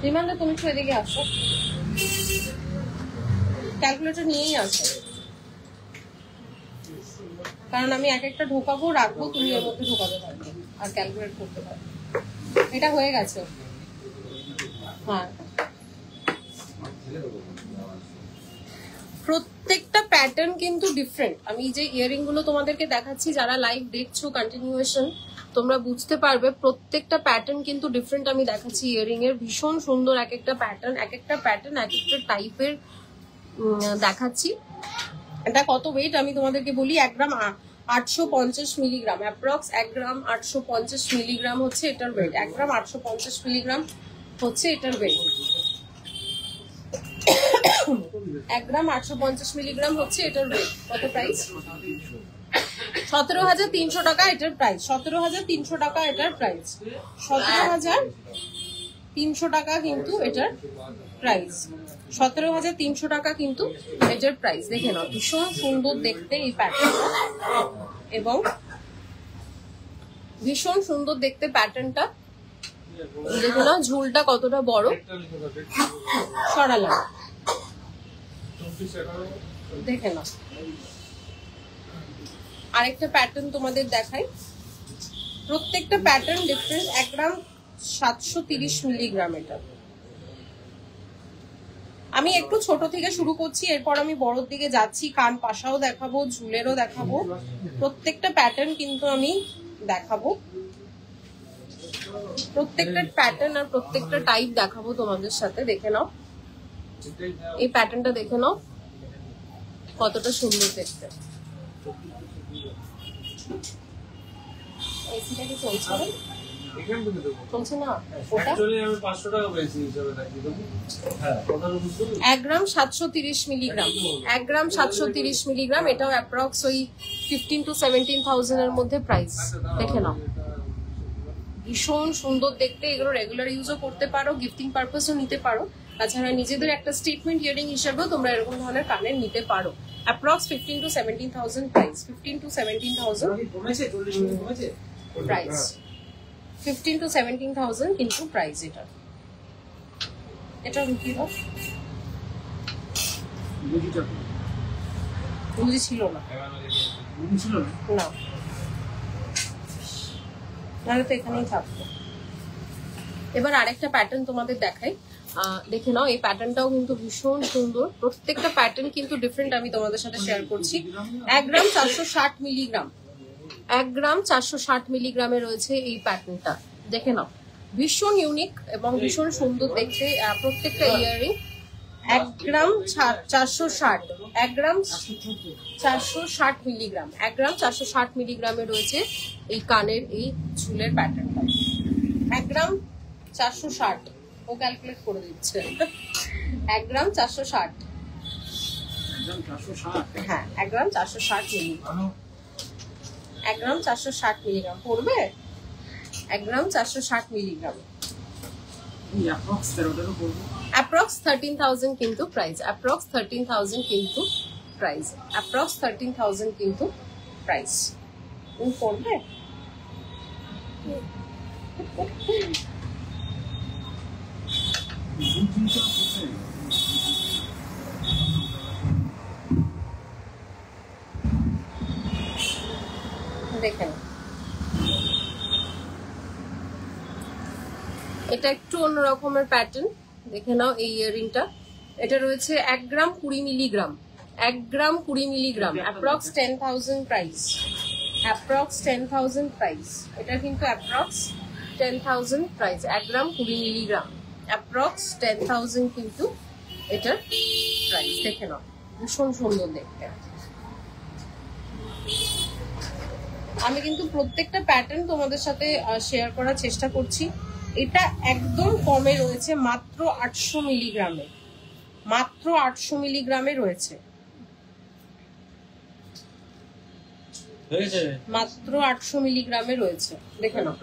[SPEAKER 1] রিমান্ডা তুমি একটু এদিকে আসো, ক্যালকুলেটর নিয়েই আসো, কারণ আমি এক একটা ঢোকাবো রাখবো, তুমি এর মধ্যে ঢোকাতে পারবে আর ক্যালকুলেট করতে পারবে। এটা হয়ে গেছে। হ্যাঁ, প্রত্যেকটা প্যাটার্ন কিন্তু ডিফারেন্ট। আমি যে ইয়ারিং গুলো তোমাদেরকে দেখাচ্ছি, যারা লাইভ দেখছো কন্টিনিউয়েশন, তোমরা বুঝতে পারবে প্রত্যেকটা প্যাটার্ন কিন্তু ডিফারেন্ট আমি দেখাচ্ছি। ইয়ারিং এর ভীষণ সুন্দর এক একটা প্যাটার্ন এক একটা টাইপের দেখাচ্ছি। এটা কত ওয়েট আমি তোমাদেরকে বলি। 1 গ্রাম 850 মিলিগ্রাম, অ্যাপ্রক্স 1 গ্রাম 850 মিলিগ্রাম হচ্ছে এটার ওয়েট। 1 গ্রাম 850 মিলিগ্রাম হচ্ছে এটার ওয়েট। 1 গ্রাম 850 মিলিগ্রাম হচ্ছে এটার ওয়েট। কত প্রাইস? 17,300 টাকা এটার প্রাইস। 17,300 টাকা এটার প্রাইস। 17,300 টাকা কিন্তু এটার প্রাইস। 17,300 টাকা কিন্তু এটার প্রাইস। দেখে নাও, ভীষণ সুন্দর দেখতে এই প্যাটার্নটা, এবং ভীষণ সুন্দর দেখতে প্যাটার্নটা। দেখে নাও ঝুলটা কতটা বড়, সরালাম, দেখে নাও। আরেকটা প্যাটার্ন তোমাদের দেখাই। প্রত্যেকটা প্যাটার্ন ডিফারেন্ট। 1 গ্রাম 730 মিলিগ্রাম এটা। আমি একটু ছোট থেকে শুরু করছি, এরপর আমি বড়র দিকে যাচ্ছি। কান পাশাও দেখাবো, ঝুলেরও দেখাবো, প্রত্যেকটা প্যাটার্ন কিন্তু আমি দেখাবো। প্রত্যেকটা প্যাটার্ন আর প্রত্যেকটা টাইপ দেখাবো তোমাদের সাথে। দেখে নাও এই প্যাটার্নটা, দেখে নাও কতটা সুন্দর দেখতে। এসিটা কি চলছে? চলছে না ওটা? 1 গ্রাম 730 মিলিগ্রাম। 1 গ্রাম 730 মিলিগ্রাম। এটাও অ্যাপ্রক্স ওই 15 to 17,000 এর মধ্যে প্রাইস। দেখে নাও, ভীষণ সুন্দর দেখতে। এগুলো রেগুলার ইউজও করতে পারো, গিফটিং পারপাসও নিতে পারো। তাছাড়া নিজেদের একটা স্টেটমেন্ট ইয়ারিং হিসেবেও তোমরা এরকম ধরনের কানের নিতে পারো। Approx 15 to 17,000 price. 15 to 17,000 price. 15 to 17,000 কিন্তু প্রাইস এটা। এটা রুকি দাও, বুঝি ছিল না, না নাহলে তো এখানেই থাকতো। এবার আরেকটা প্যাটার্ন তোমাদের দেখাই, দেখে নাও। এই প্যাটার্নটাও কিন্তু ভীষণ সুন্দর। প্রত্যেকটা প্যাটার্ন কিন্তু ডিফারেন্ট আমি তোমাদের সাথে শেয়ার করছি। 1 গ্রাম 460 মিলিগ্রাম। 1 গ্রাম 460 মিলিগ্রামে রয়েছে এই প্যাটার্নটা। দেখে নাও, ভীষণ ইউনিক এবং ভীষণ সুন্দর দেখতে প্রত্যেকটা ইয়ারিং। 1 গ্রাম 460, 1 গ্রাম 460 মিলিগ্রাম। 1 গ্রাম 460 মিলিগ্রামে রয়েছে এই কানের এই ঝুলের প্যাটার্নটা। 1 গ্রাম 460, ও ক্যালকুলেট করে দিচ্ছে। 1 গ্রাম 460, হ্যাঁ 1 গ্রাম 460 মিলিগ্রাম। 1 গ্রাম 460 মিলিগ্রাম পড়বে, 1 গ্রাম 460 মিলিগ্রাম, অ্যাপ্রক্স 13,000 কিন্তু প্রাইস, অ্যাপ্রক্স 13,000 কিন্তু প্রাইস, অ্যাপ্রক্স 13,000 কিন্তু প্রাইস। তুমি পড়বে? দেখেন এটা একটু অন্য রকমের প্যাটার্ন, দেখে নাও এই ইয়াররিংটা। এটা রয়েছে 1 গ্রাম 20 মিলিগ্রাম, 1 গ্রাম 20 milligram, approx 10,000 price, approx 10,000 price. এটা কিন্তু অ্যাপ্রক্স 10,000 প্রাইস, 1 গ্রাম 20 মিলিগ্রাম, অ্যাপ্রক্স 10,000 কিন্তু এটার প্রাইস। দেখে নাও ভীষণ সুন্দর দেখতে। আমি কিন্তু প্রত্যেকটা প্যাটার্ন তোমাদের সাথে শেয়ার করার চেষ্টা করছি। এটা একদম কমে রয়েছে, মাত্র 800 মিলিগ্রামে, মাত্র 800 মিলিগ্রামে রয়েছে, মাত্র 800 মিলিগ্রামে রয়েছে। দেখে নাও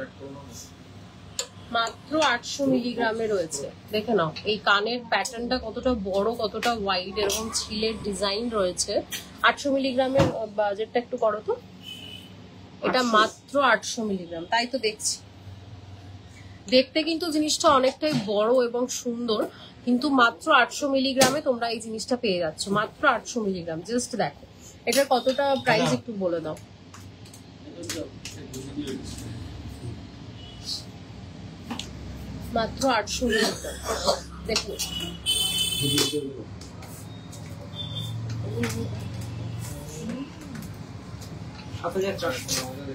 [SPEAKER 1] মাত্র 800 মিলিগ্রামে রয়েছে। দেখে নাও এই কানের প্যাটার্নটা কতটা বড়, কতটা ওয়াইড, এরকম ছিলের ডিজাইন রয়েছে। 800 মিলিগ্রামের বাজেটটা একটু করো তো। এটা মাত্র 800 মিলিগ্রাম, তাই তো দেখছি। দেখতে কিন্তু জিনিসটা অনেকটাই বড় এবং সুন্দর, কিন্তু মাত্র 800 মিলিগ্রামে তোমরা এই জিনিসটা পেয়ে যাচ্ছ, মাত্র 800 মিলিগ্রাম। জাস্ট দেখো এটার কতটা প্রাইস একটু বলে দাও। মাত্র 800 মিলিগ্রাম, দেখো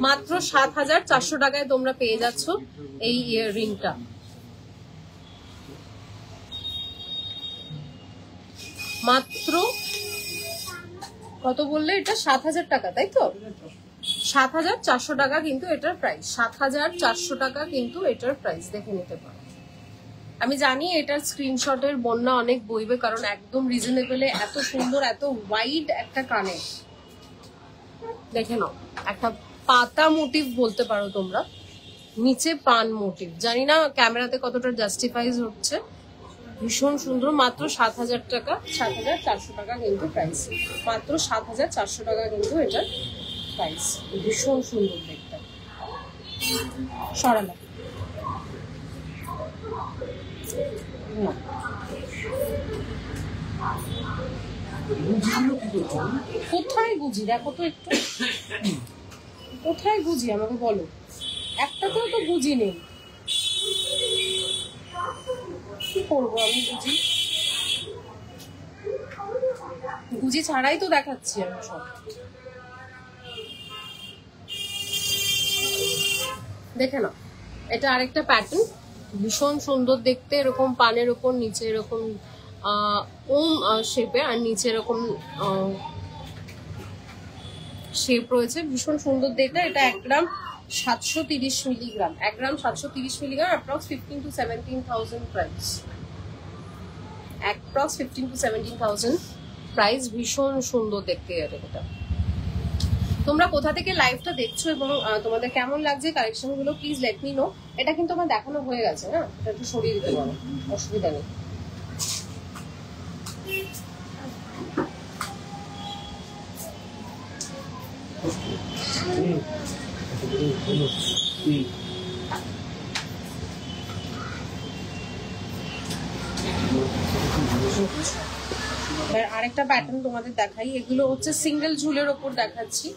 [SPEAKER 1] মাত্র 7,400 টাকায় তোমরা পেয়ে যাচ্ছ এই ইয়াররিংটা। মাত্র কত বললে? এটা 7,000 টাকা, তাই তো? 7,400 টাকা কিন্তু এটার প্রাইস, 7,400 টাকা কিন্তু এটার প্রাইস। দেখে নিতে পারো। আমি জানি এটার স্ক্রিনশটের বন্যা অনেক বইবে, কারণ একদম রিজনেবলে এত সুন্দর, এত ওয়াইড একটা কানে। দেখে নাও একটা পাতা মোটিভ বলতে পারো তোমরা, নিচে পান মোটিভ। জানি না ক্যামেরাতে কতটা জাস্টিফাইজ হচ্ছে। ভীষণ সুন্দর, মাত্র 7,000 টাকা, 7,400 টাকা কিন্তু প্রাইস, মাত্র 7,400 টাকা কিন্তু এটার প্রাইস। ভীষণ সুন্দর দেখতে। সরালাম কোথায় গুজি? দেখো তো একটু, কোথায় গুজি আমাকে বলো। একটাতেও তো গুজি নেই, কি করবো আমি? গুজি গুজি ছাড়াই তো দেখাচ্ছি আমি সব। দেখে নাও এটা আরেকটা প্যাটার্ন, ভীষণ সুন্দর দেখতে। এরকম পানের উপর নিচে এরকম ওম শেপে, আর নিচে এরকম শেপ রয়েছে, ভীষণ সুন্দর দেখতে। এটা 1 গ্রাম 730 milligram, 1 gram 730 milligram, approx 15,000 to 17,000 price, approx 15,000 to 17,000 price. ভীষণ সুন্দর দেখতে এটা। তোমরা কোথা থেকে লাইভটা দেখছো এবং তোমাদের কেমন লাগছে কালেকশন গুলো, প্লিজ লেট মি নো। এটা কিন্তু আমার দেখানো হয়ে গেছে, হ্যাঁ, এটা একটু সরিয়ে দিতে পারো, অসুবিধা নেই। আরেকটা প্যাটার্ন তোমাদের দেখাই। এগুলো হচ্ছে সিঙ্গেল ঝুলের ওপর দেখাচ্ছি,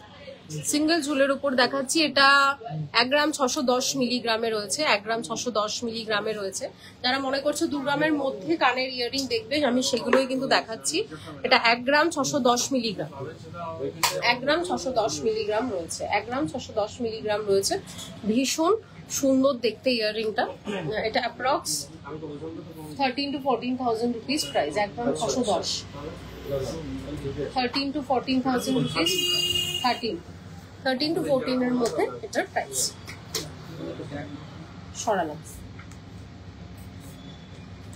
[SPEAKER 1] সিঙ্গেল ঝুলের উপর দেখাচ্ছি। এটা 1 গ্রাম 610 মিলিগ্রামে রয়েছে, 1 গ্রাম 610 মিলিগ্রামে রয়েছে। যারা মনে করছো 2 গ্রামের মধ্যে কানের ইয়াররিং দেখবে, আমি সেগুলোই কিন্তু দেখাচ্ছি। এটা 1 গ্রাম 610 মিলিগ্রাম, 1 গ্রাম 610 মিলিগ্রাম রয়েছে, 1 গ্রাম 610 মিলিগ্রাম রয়েছে। ভীষণ সুন্দর দেখতে ইয়াররিংটা। এটা approx 13,000 to 14,000 rupees price, 1 gram 610, 13,000 to 14,000 rupees, 13 to 14 এর মধ্যে এটার প্রাইস। সরালাম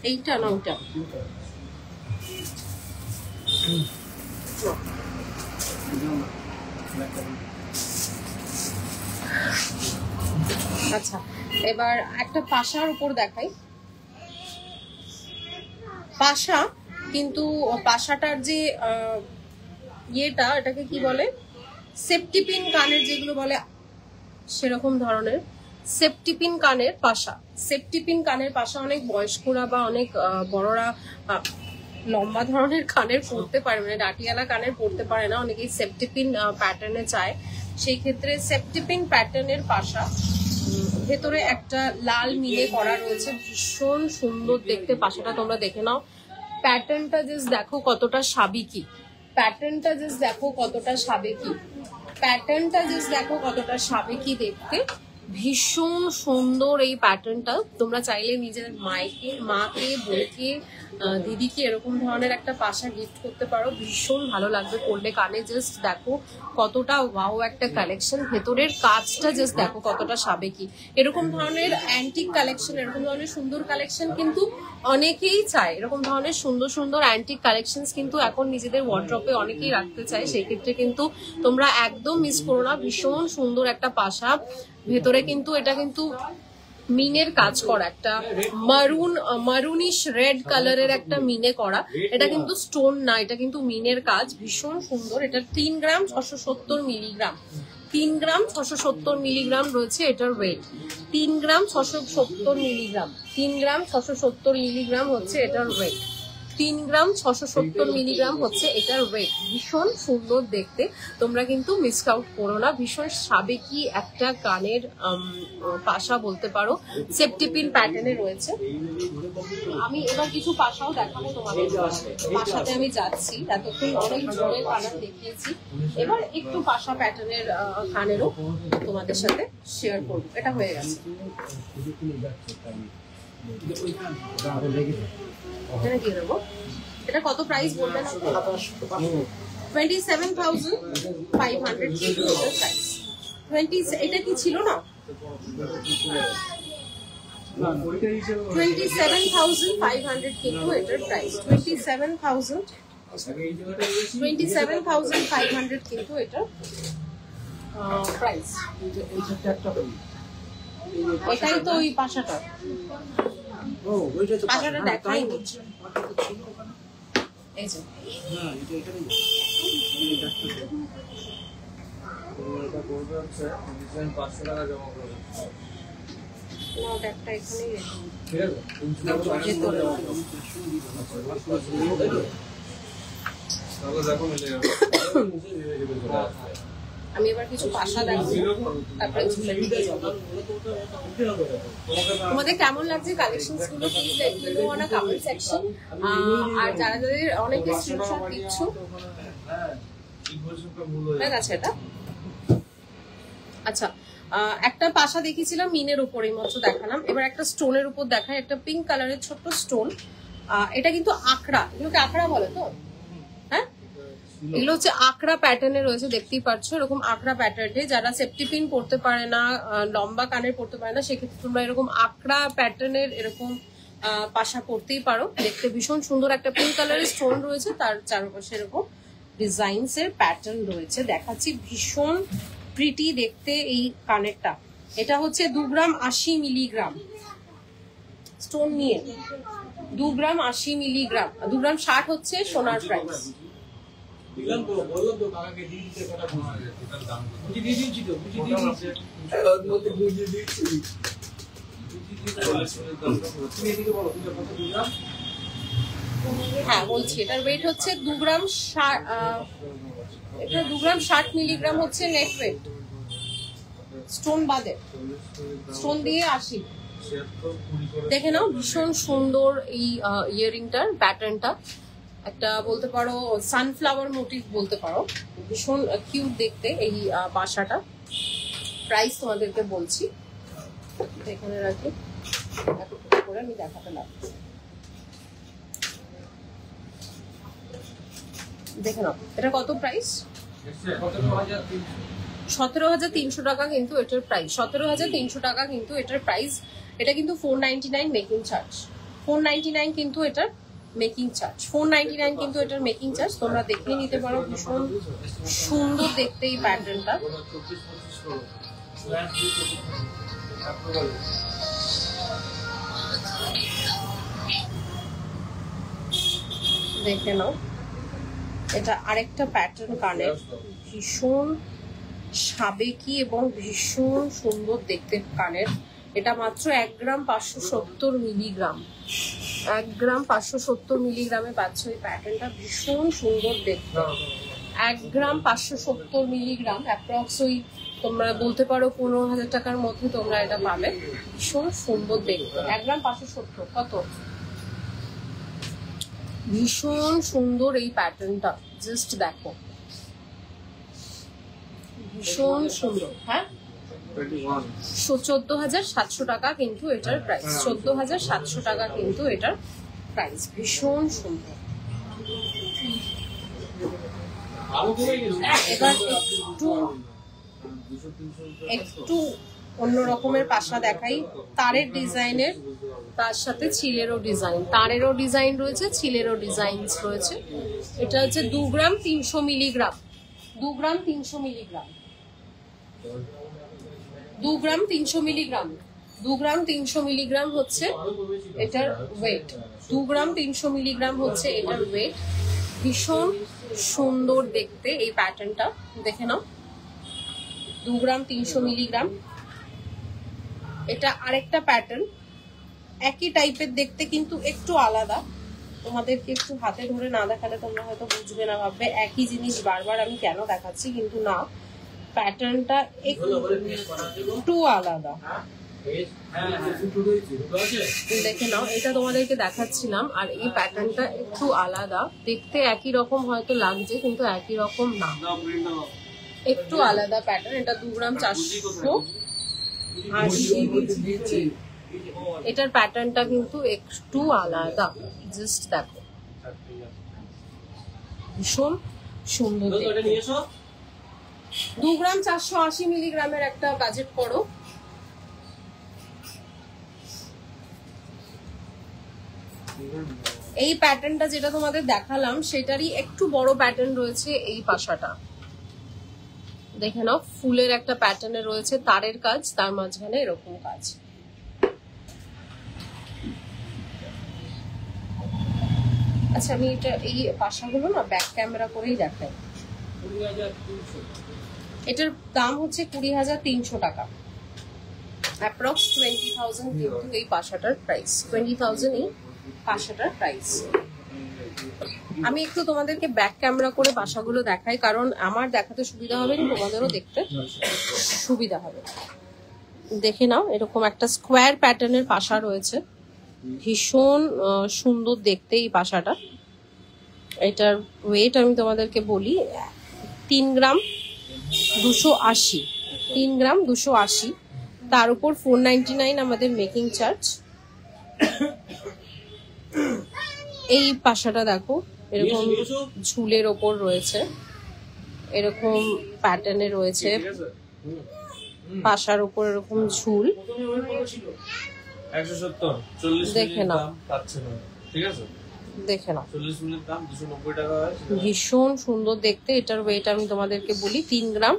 [SPEAKER 1] এইটা না ওটা, আচ্ছা, এবার একটা পাশার উপর দেখাই। পাশা কিন্তু পাশাটার যে ইয়েটা, এটাকে কি বলে, সেফটিপিন কানের যেগুলো বলে সেরকম ধরনের সেফটিপিন কানের পাশা। সেফটিপিন কানের পাশা অনেক বয়স্করা বা অনেক বড়রা লম্বা ধরনের কানের পরতে পারে, মানে ডাটিয়ালা কানের পরতে পারে না, অনেকেই সেফটিপিন প্যাটার্নে চায়। সেই ক্ষেত্রে সেফটিপিন প্যাটার্নের পাশা, ভেতরে একটা লাল মিলে করা রয়েছে, ভীষণ সুন্দর দেখতে পাশাটা। তোমরা দেখে নাও প্যাটার্নটা, জাস্ট দেখো কতটা সাবেকি, প্যাটার্নটা জাস্ট দেখো কতটা সাবেকি, প্যাটার্নটা জাস্ট দেখো কতটা সাবেকি দেখতে, ভীষণ সুন্দর এই প্যাটার্নটা। তোমরা চাইলে নিজের মাকে, বউকে, দিদিকে এরকম ধরনের একটা পাশা গিফট করতে পারো, ভীষণ ভালো লাগবে পরলে কানে। জাস্ট দেখো কতটা ওয়াও একটা কালেকশন, ভেতরের কাজটা জাস্ট দেখো কতটা সাবেকি। এরকম ধরনের অ্যান্টিক কালেকশন, এরকম ধরনের সুন্দর কালেকশন কিন্তু অনেকেই চায়, এরকম ধরনের সুন্দর সুন্দর অ্যান্টিক কালেকশন কিন্তু এখন নিজেদের ওয়ার্ড্রপে অনেকেই রাখতে চায়। সেই ক্ষেত্রে কিন্তু তোমরা একদম মিস করো না, ভীষণ সুন্দর একটা পাশা। ভেতরে কিন্তু এটা কিন্তু মিনের কাজ করা, একটা মারুনিশ রেড কালারের একটা মিনে করা। এটা কিন্তু স্টোন না, এটা কিন্তু মিনের কাজ, ভীষণ সুন্দর। এটা 3 গ্রাম 670 মিলিগ্রাম, 3 গ্রাম 670 মিলিগ্রাম রয়েছে এটার ওয়েট। 3 গ্রাম 670 মিলিগ্রাম, 3 গ্রাম 670 মিলিগ্রাম হচ্ছে এটার ওয়েট। 3 গ্রাম 670 মিলিগ্রাম হচ্ছে এটার ওয়েট। ভীষণ সুন্দর দেখতে, তোমরা কিন্তু মিস আউট করো না। ভীষণ সাবেকি একটা কানের পাশা বলতে পারো, সেফটিপিন প্যাটার্নে রয়েছে। আমি এবার কিছু পাশাও দেখাবো তোমাদের, পাশাতে আমি যাচ্ছি, এতক্ষণ অনেক ধরনের কালার দেখিয়েছি, এবার একটু পাশা প্যাটার্নের কানেরও তোমাদের সাথে শেয়ার করবো। এটা হয়ে গেছে। এটা কত প্রাইস বলবেন? 27,500 এটা কি ছিল না? 27,500 কিন্তু এটার প্রাইস, 27,500 কিন্তু এটার প্রাইস। এটাই তো ওই পাশাটা, পাশাটা দেখাই হচ্ছে। এই যে আমি এবার কিছু পাশা দেখবো, তারপরে তোমাদের কেমন লাগছে কালেকশন গুলো please let me know on comment section. আর যারা যাদের অনেকে স্ক্রিনশট দিচ্ছ, ঠিক আছে এটা। আচ্ছা, একটা পাশা দেখিয়েছিলাম মিনের উপর, এই মতো দেখালাম। এবার একটা স্টোনের উপর দেখায়, একটা পিঙ্ক কালারের ছোট্ট স্টোন। এটা কিন্তু আঁকড়া, এগুলোকে আঁকড়া বলে তো, হ্যাঁ এগুলো হচ্ছে আঁকড়া প্যাটার্নে রয়েছে, দেখতেই পাচ্ছ এরকম আঁকড়া প্যাটার্নে। যারা সেফটিপিন পড়তে পারে না, লম্বা কানের পড়তে পারে না, সেক্ষেত্রে তোমরা এরকম আঁকড়া প্যাটার্নের এরকম পাশা পড়তেই পারো। দেখতে ভীষণ সুন্দর, একটা পিঙ্ক কালারের স্টোন রয়েছে, তার চারপাশে এরকম ডিজাইনস এর প্যাটার্ন রয়েছে। দেখাচ্ছি, ভীষণ প্রিটি দেখতে এই কানেরটা। এটা হচ্ছে 2 গ্রাম 80 মিলিগ্রাম স্টোন নিয়ে, 2 গ্রাম 80 মিলিগ্রাম, 2 গ্রাম 60 হচ্ছে সোনার প্রাইস। হ্যাঁ বলছি, এটার ওয়েট হচ্ছে 2 গ্রাম 60 মিলিগ্রাম হচ্ছে নেট ওয়েট, স্টোন বাদে, স্টোন দিয়ে 80। দেখে নাও, ভীষণ সুন্দর এই ইয়ারিংটার প্যাটার্নটা, একটা বলতে পারো সানফ্লাওয়ার মোটিভ বলতে পারো, ভীষণ কিউট দেখতে এই পাশাটা। প্রাইস তোমাদেরকে বলছি, এখানে রাখি করে আমি দেখাতে লাগবে। দেখে নাও এটা কত প্রাইস, 17,300 টাকা কিন্তু এটার প্রাইস, 17,300 টাকা কিন্তু এটার প্রাইস। এটা কিন্তু 499 মেকিং চার্জ, 499 কিন্তু এটার মেকিং চার্জ, 499 কিন্তু এটার মেকিং চার্জ। তোমরা দেখে নিতে পারো, ভীষণ সুন্দর দেখতে এই প্যাটার্নটা। দেখে নাও, এটা আরেকটা প্যাটার্ন কানের, ভীষণ সাবেকি এবং ভীষণ সুন্দর দেখতে কানের। এটা মাত্র 1 গ্রাম 570 মিলিগ্রাম, 1 গ্রাম 570 মিলিগ্রামে পাচ্ছ এই প্যাটার্নটা। ভীষণ সুন্দর দেখতে, 1 গ্রাম 570 মিলিগ্রাম, অ্যাপ্রক্স ওই তোমরা বলতে পারো 15,000 টাকার মধ্যে তোমরা এটা পাবে। ভীষণ সুন্দর দেখতে, 1 গ্রাম 570 কত, ভীষণ সুন্দর এই প্যাটার্নটা, জাস্ট দেখো, ভীষণ সুন্দর। হ্যাঁ, 14,700 টাকা কিন্তু এটার প্রাইস, 14,700 টাকা কিন্তু এটার প্রাইস। ভীষণ সুন্দর। এবার একটু অন্য রকমের পাশা দেখাই, তারের ডিজাইনের, তার সাথে ছিলেরও ডিজাইন, তারেরও ডিজাইন রয়েছে, ছিলেরও ডিজাইন রয়েছে। এটা হচ্ছে 2 গ্রাম 300 মিলিগ্রাম, 2 গ্রাম 300 মিলিগ্রাম, 2 গ্রাম 300 মিলিগ্রাম, 2 গ্রাম 300 মিলিগ্রাম হচ্ছে এটার ওয়েট, 2 গ্রাম 300 মিলিগ্রাম হচ্ছে এটার ওয়েট। ভীষণ সুন্দর দেখতে এই প্যাটার্নটা, দেখে নাও, 2 গ্রাম 300 মিলিগ্রাম। এটা আরেকটা প্যাটার্ন, একই টাইপের দেখতে কিন্তু একটু আলাদা। তোমাদেরকে একটু হাতে ধরে না দেখালে তোমরা হয়তো বুঝবে না, ভাববে একই জিনিস বারবার আমি কেন দেখাচ্ছি, কিন্তু না, প্যাটার্নটা একটু আলাদা। দেখে নাও, এটা তোমাদেরকে দেখাচ্ছিলাম, আর এই প্যাটার্নটা একটু আলাদা দেখতে, একই রকম হয়তো লাগছে কিন্তু একই রকম না, একটু আলাদা প্যাটার্ন। এটা 2 গ্রাম 480, এটার প্যাটার্নটা কিন্তু একটু আলাদা, জাস্ট দেখো, ভীষণ সুন্দর। 2 গ্রাম 480 মিলিগ্রামের একটা বাজেট করো। এই প্যাটার্নটা যেটা তোমাদের দেখালাম সেটারই একটু বড় প্যাটার্ন রয়েছে এই পাশাটা, দেখে নাও, ফুলের একটা প্যাটার্নে রয়েছে, তারের কাজ, তার মাঝখানে এরকম কাজ। আচ্ছা, আমি এটা এই পাশাগুলো না ব্যাক ক্যামেরা করেই দেখাই। এটার দাম হচ্ছে 20,300 টাকা, অ্যাপ্রক্স 20,000 কিন্তু এই পাশাটার প্রাইস, 20,000 এই পাশাটার প্রাইস। আমি একটু তোমাদেরকে ব্যাক ক্যামেরা করে পাশাগুলো দেখাই, কারণ আমার দেখাতে সুবিধা হবে, তোমাদেরও দেখতে সুবিধা হবে। দেখে নাও, এরকম একটা স্কোয়ার প্যাটার্নের পাশা রয়েছে, ভীষণ সুন্দর দেখতে এই পাশাটা। এটার ওয়েট আমি তোমাদেরকে বলি, 3 গ্রাম 280, 3 গ্রাম 280, তার উপর 499 আমাদের মেকিং চার্জ। এই পাশাটা দেখো, এরকম ঝুলের ওপর রয়েছে, এরকম প্যাটার্নে রয়েছে, পাশার উপর এরকম ঝুল। দেখে নাও, দেখে নাও, ভীষণ সুন্দর দেখতে। এটার ওয়েট আমি তোমাদেরকে বলি 3 গ্রাম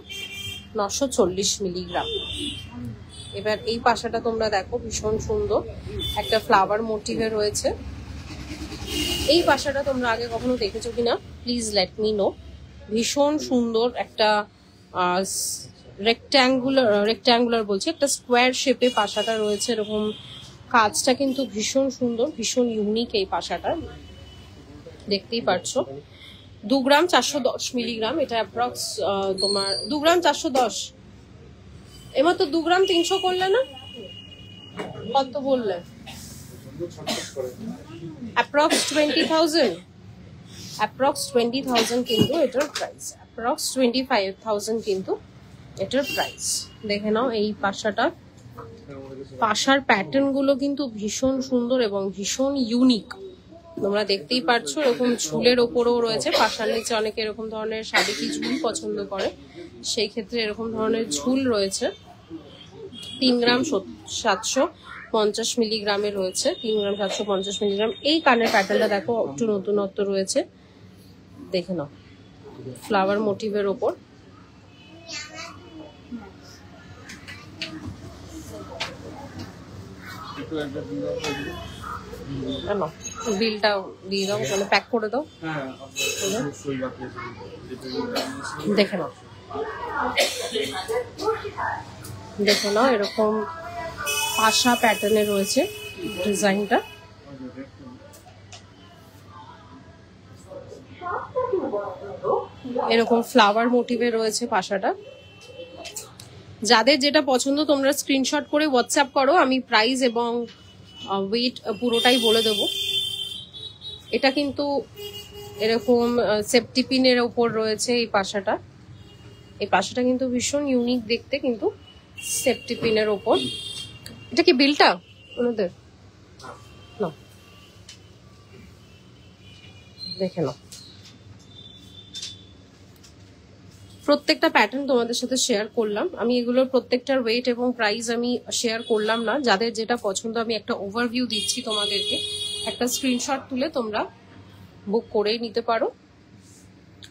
[SPEAKER 1] 940 মিলিগ্রাম। এবার এই পাশাটা তোমরা দেখো, ভীষণ সুন্দর একটা ফ্লাওয়ার মোটিভে রয়েছে। এই পাশাটা তোমরা আগে কখনো দেখেছো কিনা প্লিজ লেট মি নো। ভীষণ সুন্দর একটা রেক্ট্যাঙ্গুলার বলছি, একটা স্কোয়ার শেপে পাশাটা রয়েছে, এরকম কাজটা কিন্তু ভীষণ সুন্দর, ভীষণ ইউনিক এই পাশাটা, দেখতেই পারছো। 2 গ্রাম 410 মিলিগ্রাম, এটা অ্যাপ্রক্স তোমার 2 গ্রাম 410, এবার তো 2 গ্রাম 300 করলে না, কত বললে? অ্যাপ্রক্স 20,000, অ্যাপ্রক্স 20,000 কিন্তু এটার প্রাইস, অ্যাপ্রক্স 25,000 কিন্তু এটার প্রাইস। দেখে নাও এই পাশাটা, পাশার প্যাটার্ন গুলো কিন্তু ভীষণ সুন্দর এবং ভীষণ ইউনিক, তোমরা দেখতেই পারছো। এরকম ঝুলের ওপরেও রয়েছে, পাশার নিচে অনেকে এরকম ধরনের সাবেকি ঝুল পছন্দ করে, সেই ক্ষেত্রে এরকম ধরনের ঝুল রয়েছে। 3 গ্রাম 750 মিলিগ্রামে রয়েছে, 3 গ্রাম 750 মিলিগ্রাম। এই কানের প্যাটার্নটা দেখো, একটু নতুনত্ব রয়েছে, দেখে নাও, ফ্লাওয়ার মোটিভের ওপর। বিলটা দিয়ে দাও, মানে প্যাক করে দাও। দেখে নাও, দেখে নাও, এরকম পাশা প্যাটার্নে রয়েছে ডিজাইনটা। এরকম ফ্লাওয়ার মোটিভে রয়েছে পাশাটা। যাদের যেটা পছন্দ তোমরা স্ক্রিনশট করে হোয়াটসঅ্যাপ করো, আমি প্রাইস এবং ওয়েট পুরোটাই বলে দেব। এটা কিন্তু এরকম সেফটি পিনের ওপর রয়েছে এই পাশাটা। এই পাশাটা কিন্তু ভীষণ ইউনিক দেখতে, কিন্তু সেফটি পিনের ওপর। এটা কি বিলটা ওনাদের? না, দেখে নাও। প্রত্যেকটা প্যাটার্ন তোমাদের সাথে শেয়ার করলাম আমি। এগুলোর প্রত্যেকটার ওয়েট এবং প্রাইস আমি শেয়ার করলাম না। যাদের যেটা পছন্দ আমি একটা ওভারভিউ দিচ্ছি তোমাদেরকে। একটা স্ক্রিনশট তুলে তোমরা বুক করেই নিতে পারো,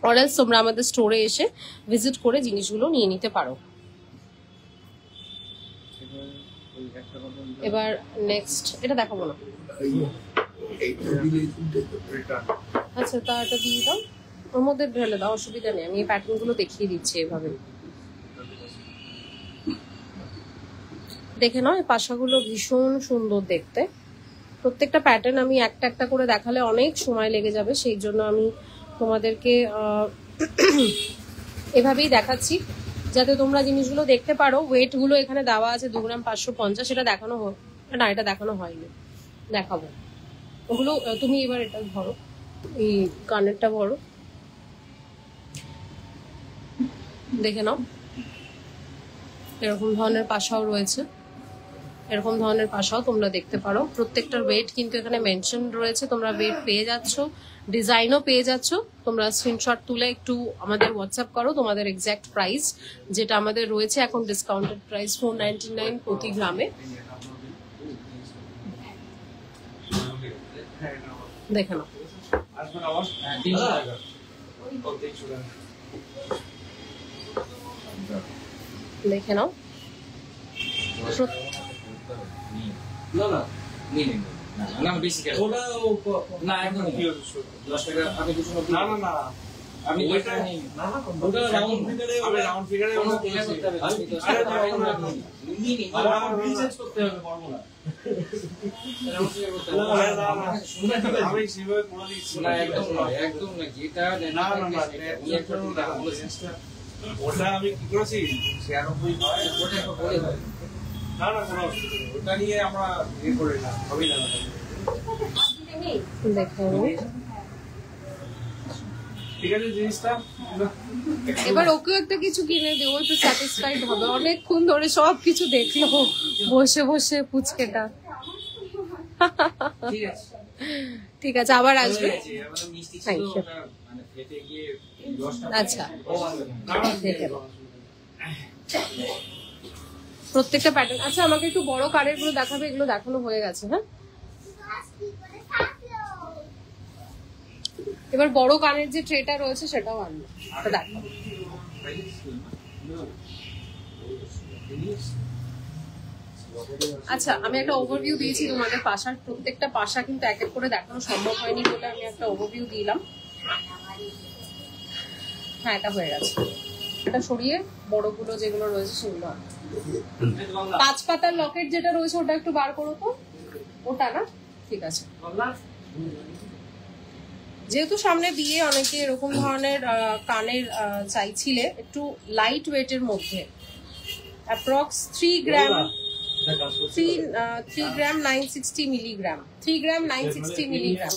[SPEAKER 1] অর এলস তোমরা আমাদের স্টোরে এসে ভিজিট করে জিনিসগুলো নিয়ে নিতে পারো। এবার নেক্সট এটা দেখাবো না। আচ্ছা, তা এটা দিয়ে দাও, ওর মধ্যে ঢেলে দাও, অসুবিধা নেই। আমি এই প্যাটার্ন গুলো দেখিয়ে দিচ্ছি এভাবে। দেখে নাও, এই পাশাগুলো ভীষণ সুন্দর দেখতে। প্রত্যেকটা প্যাটার্ন আমি একটা একটা করে দেখালে অনেক সময় লেগে যাবে, সেই জন্য আমি তোমাদেরকে এভাবেই দেখাচ্ছি যাতে তোমরা জিনিসগুলো দেখতে পারো। ওয়েট গুলো এখানে দেওয়া আছে 2 গ্রাম 550। এটা দেখানো না, এটা দেখানো হয়নি, দেখাবো ওগুলো। তুমি এবার এটা ধরো, এই কানেরটা ভরো, দেখে নাও। এরকম ধরনের পাশাও রয়েছে, এরকম ধরনের পাশাও তোমরা দেখতে পারো। প্রত্যেকটার ওয়েট কিন্তু এখানে মেনশন রয়েছে, তোমরা ওয়েট পেয়ে যাচ্ছ, ডিজাইনও পেয়ে যাচ্ছ। তোমরা স্ক্রিনশট তুলে একটু আমাদের হোয়াটসঅ্যাপ করো তোমাদের এক্স্যাক্ট প্রাইস, যেটা আমাদের রয়েছে এখন ডিসকাউন্টেড প্রাইস 499 প্রতি গ্রামে। দেখে নাও, দেখে নাও।
[SPEAKER 3] ওটা আমি কি করেছি 96 হয়, না না কোনো ওটা নিয়ে আমরা ইয়ে করি না, হবেই না।
[SPEAKER 1] দেখো
[SPEAKER 3] ঠিক আছে জিনিসটা।
[SPEAKER 1] এবার ওকে একটা কিছু কিনে দিও, একটু স্যাটিসফাইড হবে। অনেকক্ষণ ধরে সব কিছু দেখলো বসে বসে পুচকেটা। ঠিক আছে, আবার আসবে। আচ্ছা, প্রত্যেকটা প্যাটার্ন। আচ্ছা, আমাকে একটু বড় কারের গুলো দেখাবে, এগুলো দেখানো হয়ে গেছে। হ্যাঁ, এবার বড় কানের যে ট্রেটা রয়েছে সেটাও আনবো, দেখো। আচ্ছা, আমি একটা ওভারভিউ দিয়েছি তোমাদের পাশার। প্রত্যেকটা পাশা কিন্তু এক এক করে দেখানো সম্ভব হয়নি বলে আমি একটা ওভারভিউ দিলাম। হ্যাঁ, এটা হয়ে গেছে। এটা সরিয়ে বড়গুলো যেগুলো রয়েছে সেগুলো। 5 পাতার লকেট যেটা রয়েছে ওটা একটু বার করো তো। ওটা না, ঠিক আছে। যেহেতু সামনে বিয়ে, অনেকে এরকম ধরনের কানের চাইছিলে, একটু লাইট ওয়েটের মধ্যে। অ্যাপ্রক্স 3 গ্রাম 960 মিলিগ্রাম। 3 গ্রাম 960 মিলিগ্রাম।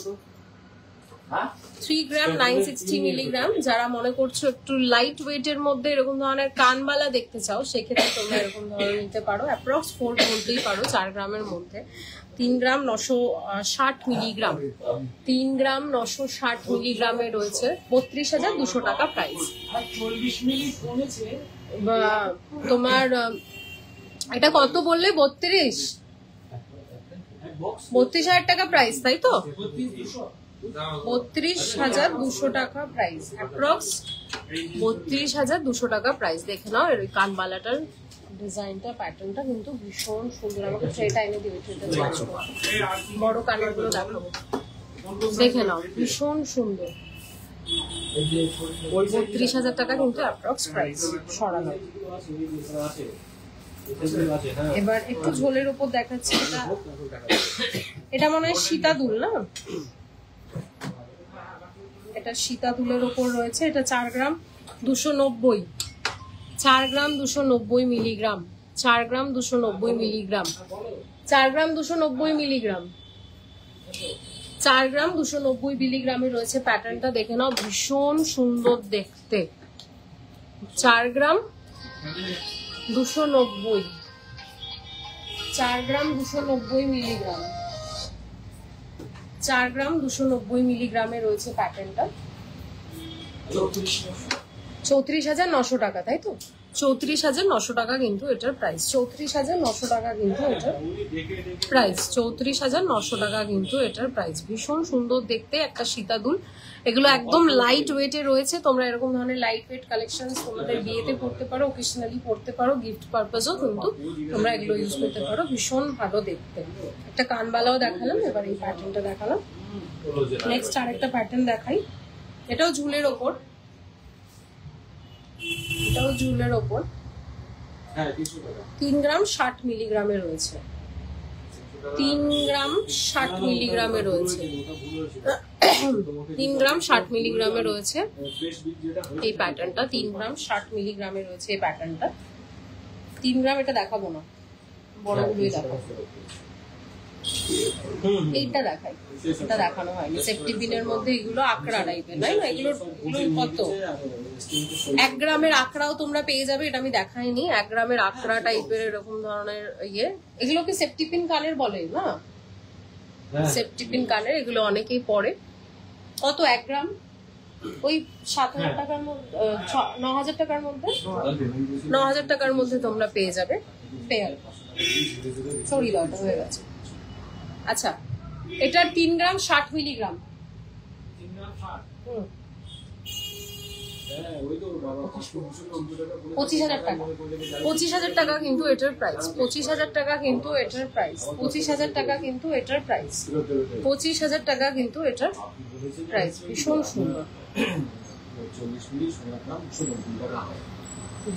[SPEAKER 1] 3 গ্রাম 960 মিলিগ্রাম। যারা মনে করছো একটু লাইট ওয়েটের মধ্যে এরকম ধরনের কানবালা দেখতে চাও, সেক্ষেত্রে তোমরা এরকম ধরনের নিতে পারো। অ্যাপ্রক্স 4 বলতেই পারো, 4 গ্রামের মধ্যে। 3 গ্রাম 960 মিলিগ্রাম। 3 গ্রাম 960 মিলিগ্রামে রয়েছে 32,200 টাকা প্রাইস।
[SPEAKER 3] 40 মিলি কমেছে
[SPEAKER 1] তোমার এটা কত বললে? 32,000 টাকা প্রাইস, তাই তো? 32,200 টাকা প্রাইস, অ্যাপ্রক্স 32,200 টাকা প্রাইস। দেখে নাও, এর কানবালাটার ডিজাইনটা প্যাটার্নটা কিন্তু ভীষণ সুন্দর। আমাকে ট্রেটা এনে দিও, ট্রেটা চেঞ্জ করো। বড় কানের গুলো দেখাবো, দেখে নাও, ভীষণ সুন্দর। 32,000 টাকা কিন্তু অ্যাপ্রক্স প্রাইস। সরানো। এবার একটু ঝোলের উপর দেখাচ্ছি। এটা মনে হয় সীতাদুল না, এটা সীতাদুলের উপর রয়েছে। এটা 4 গ্রাম 290, 4 গ্রাম 290 মিলিগ্রাম, 4 গ্রাম 290 মিলিগ্রাম, 4 গ্রাম 290 মিলিগ্রাম, 4 গ্রাম 290 মিলিগ্রামে রয়েছে। প্যাটার্নটা দেখে নাও, ভীষণ সুন্দর দেখতে। 4 গ্রাম 290, 4 গ্রাম 290 মিলিগ্রাম, 4 গ্রাম 290 মিলিগ্রামে রয়েছে প্যাটার্নটা। 34,900 টাকা, তাই তো? 34,900 টাকা কিন্তু এটার প্রাইস। 34,900 টাকা কিন্তু এটার প্রাইস। 34,900 টাকা কিন্তু এটার প্রাইস। ভীষণ সুন্দর দেখতে একটা সীতাদুল। এগুলো একদম লাইট ওয়েটে রয়েছে। তোমরা এরকম ধরনের লাইট ওয়েট কালেকশন তোমাদের বিয়েতে পড়তে পারো, অকেশনালি পড়তে পারো, গিফট পারপাসও কিন্তু তোমরা এগুলো ইউজ করতে পারো। ভীষণ ভালো দেখতে। একটা কানবালাও দেখালাম, এবার এই প্যাটার্নটা দেখালাম। নেক্সট আরেকটা প্যাটার্ন দেখাই। এটাও ঝুলের ওপর, এটাও ঝুলের ওপর। 3 গ্রাম 60 মিলিগ্রামে রয়েছে, 3 গ্রাম 60 মিলিগ্রামে রয়েছে, 3 গ্রাম 60 মিলিগ্রামে রয়েছে এই প্যাটার্নটা। 3 গ্রাম 60 মিলিগ্রামে রয়েছে এই প্যাটার্নটা। 3 গ্রাম এটা দেখাবো না, বড়গুলোই দেখাবো। এইটা দেখাই, এটা দেখানো হয়নি। সেফটি পিনের মধ্যে এগুলো আকড়া টাইপের, না এগুলো কত? 1 গ্রামের আকড়াও তোমরা পেয়ে যাবে। এটা আমি দেখাইনি। 1 গ্রামের আকড়া টাইপের এরকম ধরনের ইয়ে। এগুলো কি সেফটি পিন কানের বলে না? সেফটি পিন কানের, এগুলো অনেকেই পরে। কত 1 গ্রাম? ওই 7,000 টাকার মধ্যে, 9,000 টাকার মধ্যে, 9,000 টাকার মধ্যে তোমরা পেয়ে যাবে। পেয়ার সরি দাওটা হয়ে গেছে। আচ্ছা, এটার 3 গ্রাম 60 মিলিগ্রাম। 25,000 টাকা। 25,000 টাকা কিন্তু এটার প্রাইস। 25,000 টাকা কিন্তু এটার প্রাইস। 25,000 টাকা কিন্তু এটার প্রাইস। 25,000 টাকা কিন্তু এটার প্রাইস। ভীষণ সুন্দর,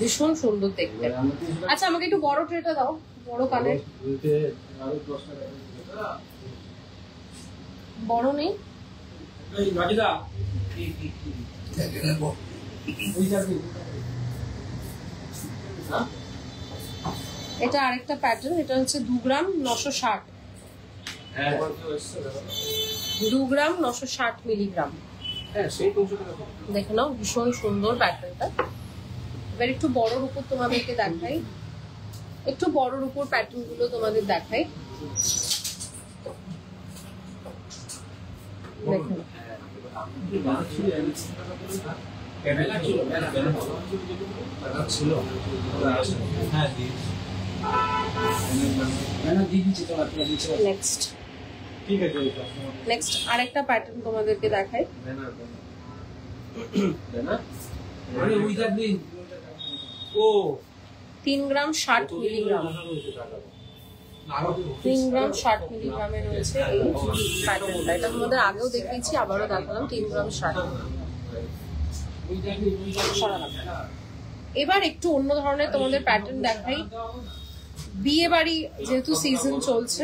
[SPEAKER 1] ভীষণ সুন্দর দেখতে। আচ্ছা, আমাকে একটু বড় ট্রেটা দাও, বড় কানের। বড় নেই? এটা আরেকটা প্যাটার্ন। এটা হচ্ছে 2 গ্রাম 960, 2 গ্রাম 960 মিলিগ্রাম। দেখে নাও, ভীষণ সুন্দর প্যাটার্নটা। এবার একটু বড়র উপর তোমাদেরকে দেখাই, একটু বড়র উপর প্যাটার্ন গুলো তোমাদের দেখাই। দেখুন, নেক্সট আরেকটা প্যাটার্ন তোমাদেরকে দেখাই। 3 গ্রাম 60 মিলিগ্রাম, 3 গ্রাম 60 মিলিগ্রামে রয়েছে এই প্যাটার্নটা। এটা তোমাদের আগেও দেখিয়েছি, আবারও দেখালাম। 3 গ্রাম 60। এবার একটু অন্য ধরনের তোমাদের প্যাটার্ন দেখাই। বিয়ে বাড়ি যেহেতু সিজন চলছে,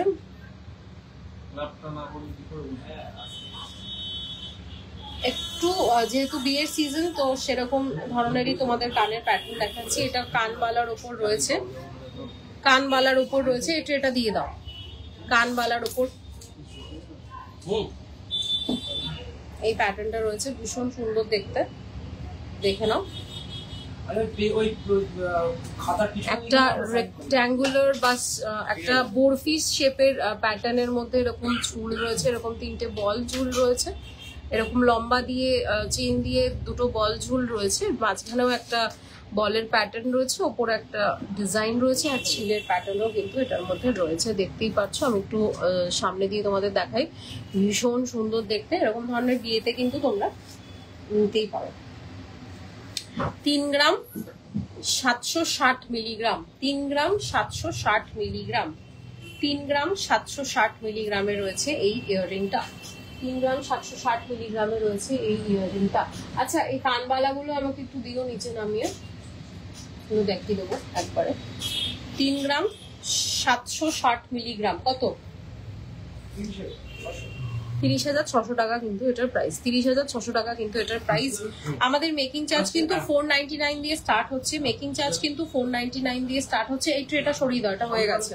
[SPEAKER 1] একটু যেহেতু বিয়ের সিজন, তো সেরকম ধরনেরই তোমাদের কানের প্যাটার্ন দেখাচ্ছি। এটা কানবালার উপর রয়েছে, কানবালার উপর রয়েছে। এটা দিয়ে দাও, কানবালার উপর এই প্যাটার্নটা রয়েছে। ভীষণ সুন্দর দেখতে, দেখে নাও। একটা রেক্ট্যাঙ্গুলার বা একটা বোরফিস শেপের প্যাটার্নের মধ্যে এরকম ঝুল রয়েছে, এরকম 3টে বল ঝুল রয়েছে, এরকম লম্বা দিয়ে চেইন দিয়ে 2টো বল ঝুল রয়েছে। মাঝখানেও একটা বলের প্যাটার্ন রয়েছে, ওপরে একটা ডিজাইন রয়েছে, আর ছিলের প্যাটার্নও কিন্তু এটার মধ্যে রয়েছে। দেখতেই পাচ্ছ, আমি একটু সামনে দিয়ে তোমাদের দেখাই। ভীষণ সুন্দর দেখতে। এরকম ধরনের বিয়েতে কিন্তু তোমরা নিতেই পারো। 3 গ্রাম 760 মিলিগ্রাম, 3 গ্রাম 760 মিলিগ্রাম, 3 গ্রাম 760 মিলিগ্রামে রয়েছে এই ইয়াররিংটা। 3 গ্রাম 760 মিলিগ্রামে রয়েছে এই ইয়াররিংটা। আচ্ছা, এই কানবালাগুলো আমাকে একটু দিও নিচে নামিয়ে, একটু দেখিয়ে দেবো একবারে। 3 গ্রাম 760 মিলিগ্রাম কত? 30,600 টাকা কিন্তু এটার প্রাইস। 30,600 টাকা কিন্তু এটার প্রাইস। আমাদের মেকিং চার্জ কিন্তু 499 দিয়ে স্টার্ট হচ্ছে। মেকিং চার্জ কিন্তু 499 দিয়ে স্টার্ট হচ্ছে। এই ট্রেটা সরিয়ে দাও, এটা হয়ে গেছে।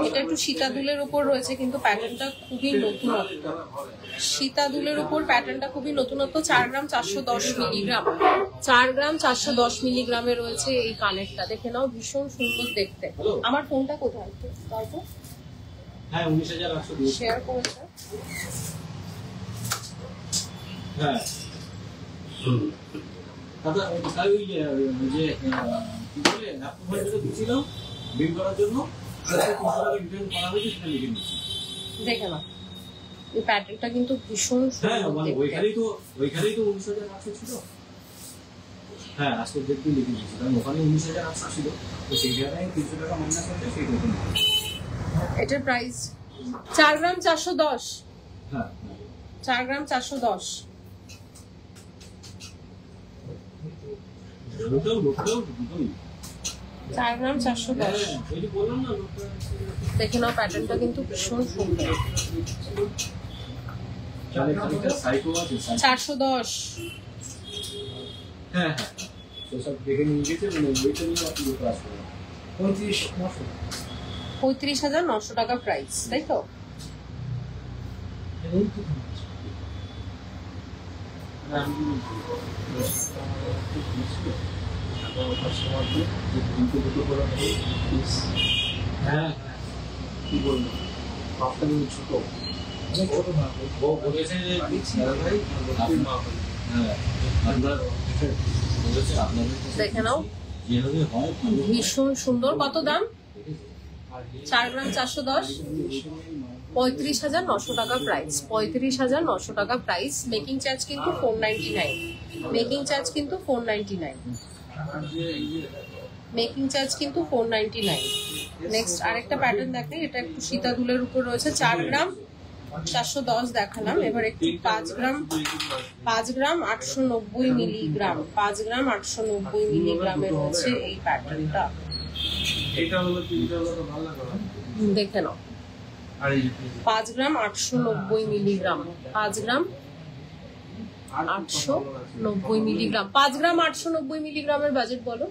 [SPEAKER 1] এটা একটু সীতাদুলের উপর রয়েছে কিন্তু প্যাটার্নটা খুবই নতুনত্ব। সীতাদুলের উপর প্যাটার্নটা খুবই নতুনত্ব। 4 গ্রাম 410 মিলিগ্রাম, 4 গ্রাম 410 মিলিগ্রামে রয়েছে এই কানেরটা। দেখে নাও, ভীষণ সুন্দর দেখতে। আমার ফোনটা কোথায়? তারপর
[SPEAKER 3] হ্যাঁ 19,800
[SPEAKER 1] শেয়ার করেছে।
[SPEAKER 3] হ্যাঁ দাদা ওই যে কি বলে আপনার যেটা দিছিল বিল করার জন্য রিটার্ন করা হয়েছে সেটা লিখে নিচ্ছি।
[SPEAKER 1] দেখে না, এই প্যাটার্নটা কিন্তু ভীষণ সুন্দর দেখতে।
[SPEAKER 3] ওইখানেই তো 19,800 ছিল। হ্যাঁ আজকে দেখতে লিখে নিচ্ছি, কারণ ওখানে 19,800 ছিল, তো সেই জায়গায় 300 টাকা মাইনাস হচ্ছে সেই রকম।
[SPEAKER 1] এটার প্রাইস 4 গ্রাম 410।
[SPEAKER 3] হ্যাঁ
[SPEAKER 1] 4 গ্রাম 410।
[SPEAKER 3] লোকটাও
[SPEAKER 1] 4 গ্রাম 410।
[SPEAKER 3] ওই যে বললাম না লোকটা।
[SPEAKER 1] দেখে নাও, প্যাটার্নটা কিন্তু ভীষণ সুন্দর। 410।
[SPEAKER 3] হ্যাঁ হ্যাঁ সব দেখে নিয়ে গেছে, মানে ওইটা নিয়ে আপনি লোক আসবে
[SPEAKER 1] 35,900 টাকা প্রাইস, তাই তো?
[SPEAKER 3] হ্যাঁ কি বলবো, আপনার ছোট ছোট না ও বলেছে যে ভাই আপনার বলেছে আপনাদের
[SPEAKER 1] দেখে নাও,
[SPEAKER 3] যেভাবে হয়
[SPEAKER 1] ভীষণ সুন্দর। কত দাম? 4 গ্রাম 410, 35,900 টাকা প্রাইস। 35,900 টাকা প্রাইস। মেকিং চার্জ কিন্তু 499। মেকিং চার্জ কিন্তু 499। মেকিং চার্জ কিন্তু 499। নেক্সট আরেকটা প্যাটার্ন দেখাই, এটা একটু সীতাদুলের উপর রয়েছে। 4 গ্রাম 410 দেখালাম, এবার একটু 5 গ্রাম 890 মিলিগ্রাম, 5 গ্রাম 890 মিলিগ্রামে রয়েছে এই প্যাটার্নটা।
[SPEAKER 3] এটা হলো তিনটা হলো তো ভালো লাগলো।
[SPEAKER 1] দেখে নাও, 5 গ্রাম 890 মিলিগ্রাম, 5 গ্রাম 890 মিলিগ্রাম। 5 গ্রাম 890 মিলিগ্রামের বাজেট বলো।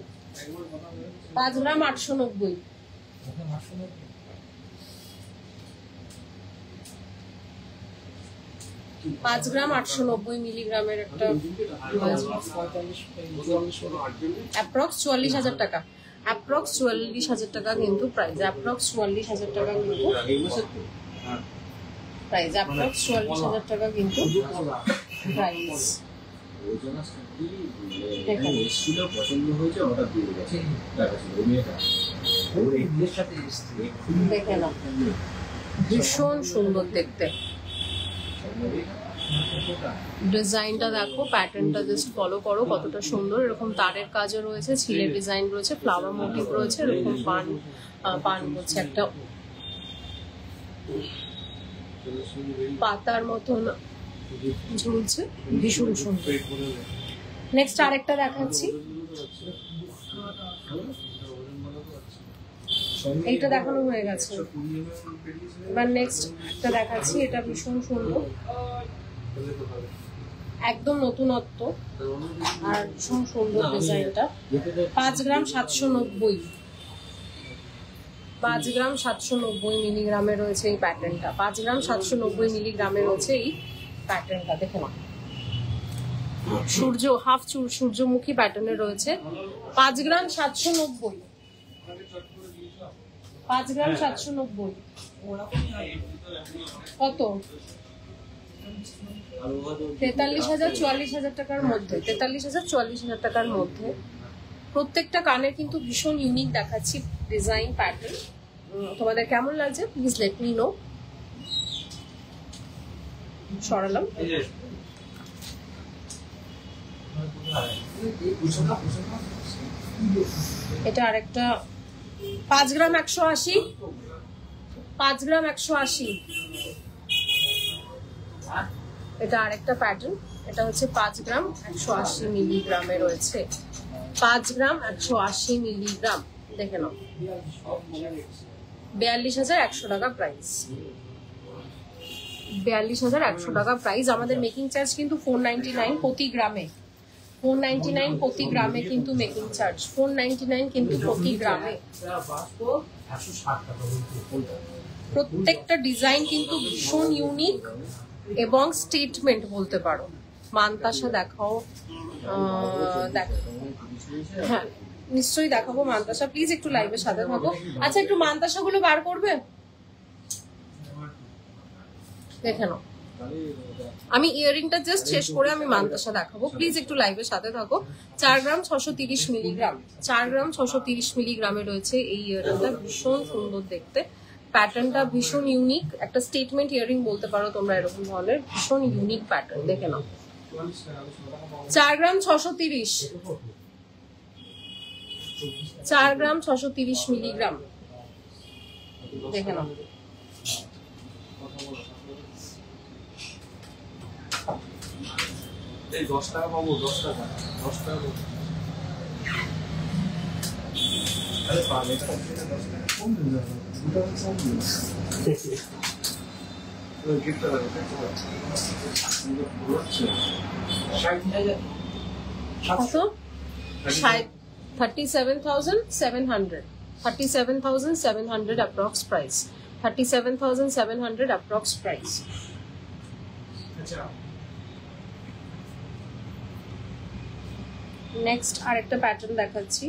[SPEAKER 1] 5 গ্রাম 890। 5 গ্রাম 890 মিলিগ্রামের একটা অ্যাপ্রক্স 44,000 টাকা। অ্যাপ্রক্স 44,000 টাকা কিন্তু প্রাইস। অ্যাপ্রক্স 44,000 টাকা কিন্তু প্রাইস। অ্যাপ্রক্স 44,000 টাকা কিন্তু প্রাইস।
[SPEAKER 3] পছন্দ হয়েছে অর্ডার দিয়ে গেছে টাকা ছিল ওই মেয়েটা ওর এর সাথে
[SPEAKER 1] দেখে নাও, ভীষণ সুন্দর দেখতে। ডিজাইনটা দেখো, প্যাটার্নটা জাস্ট ফলো করো কতটা সুন্দর। এরকম তারের কাজও রয়েছে, ছিলের ডিজাইন রয়েছে, ফ্লাওয়ার মোটিভ রয়েছে, এরকম পান হচ্ছে একটা পাতার মতন ঝুলছে, ভীষণ সুন্দর। নেক্সট আরেকটা দেখাচ্ছি, এইটা দেখানো হয়ে গেছে। এবার নেক্সট একটা দেখাচ্ছি, এটা ভীষণ সুন্দর, একদম নতুনত্ব আর ভীষণ সুন্দর ডিজাইনটা। 5 গ্রাম 790, 5 গ্রাম 790 মিলিগ্রামে রয়েছে এই প্যাটার্নটা। 5 গ্রাম 790 মিলিগ্রামে রয়েছে এই প্যাটার্নটা। দেখে না, সূর্য হাফ সূর্যমুখী প্যাটার্নে রয়েছে। 5 গ্রাম 790, 5 গ্রাম 790 কত? 43,000 44,000 টাকার মধ্যে, 43,000 44,000 টাকার মধ্যে। প্রত্যেকটা কানের কিন্তু ভীষণ ইউনিক দেখাচ্ছি, ডিজাইন প্যাটার্ন। তোমাদের কেমন লাগছে প্লিজ লেট মি নো। সরালাম। এটা আরেকটা 5 গ্রাম 180, 5 গ্রাম 180। এটা আরেকটা প্যাটার্ন, এটা হচ্ছে 5 গ্রাম 180 মিলিগ্রামে রয়েছে, 5 গ্রাম 180 মিলিগ্রাম। দেখে নাও, 42,100 টাকা প্রাইস, 42,100 টাকা প্রাইস। আমাদের মেকিং চার্জ কিন্তু 499 প্রতি গ্রামে, 499 প্রতি গ্রামে কিন্তু মেকিং চার্জ, 499 কিন্তু প্রতি গ্রামে। প্রত্যেকটা ডিজাইন কিন্তু ভীষণ ইউনিক এবং স্টেটমেন্ট বলতে পারো। মানতাসা দেখাও, হ্যাঁ নিশ্চয়ই দেখাবো মানতাসা, প্লিজ একটু লাইভের সাথে থাকো। আচ্ছা একটু মানতাসা গুলো বার করবে, দেখে নাও। আমি ইয়ারিংটা জাস্ট শেষ করে আমি মানতাসা দেখাবো, প্লিজ একটু লাইভের সাথে থাকো। 4 গ্রাম 630 মিলিগ্রাম, 4 গ্রাম 630 মিলিগ্রামে রয়েছে এই ইয়ারিংটা। ভীষণ সুন্দর দেখতে, প্যাটার্নটা ভীষণ ইউনিক, একটা স্টেটমেন্ট ইয়ারিং বলতে পারো তোমরা এরকম ধরনের, ভীষণ ইউনিক প্যাটার্ন। দেখে নাও, 4 গ্রাম 630, 4 গ্রাম 630 মিলিগ্রাম। দেখে নাও,
[SPEAKER 3] এই 10 টাকা পাবো, 10 টাকা, 10 টাকা। আরে পাবে তো 10 টাকা কম দিন না, দুটো কম দিন। ওই গিফট করে
[SPEAKER 1] কত? 37,700, 37,700 approx price, 37,700 approx price। Next আরেকটা প্যাটার্ন দেখাচ্ছি।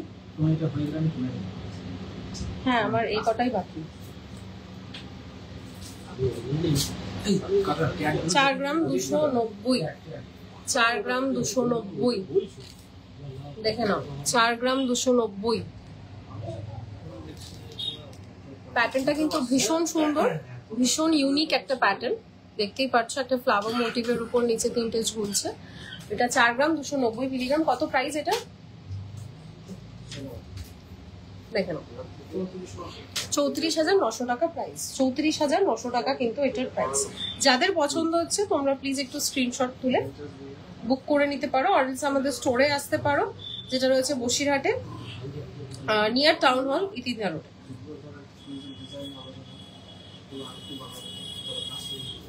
[SPEAKER 1] হ্যাঁ আমার এই কটাই বাকি। 4 গ্রাম 290, 4 গ্রাম 290। দেখে নাও, 4 গ্রাম 290। প্যাটার্নটা কিন্তু ভীষণ সুন্দর, ভীষণ ইউনিক একটা প্যাটার্ন। দেখতেই পাচ্ছ একটা ফ্লাওয়ার মোটিভের উপর নিচে 3টে ঝুলছে। এটা 4 গ্রাম 290 মিলিগ্রাম। কত প্রাইস এটা? দেখে নাও, 34,900 টাকা প্রাইস, 34,900 টাকা কিন্তু এটার প্রাইস। যাদের পছন্দ হচ্ছে তোমরা প্লিজ একটু স্ক্রিনশট তুলে বুক করে নিতে পারো, আর আমাদের স্টোরে আসতে পারো, যেটা রয়েছে বসিরহাটে নিয়ার টাউন হল, ইতিহার রোড।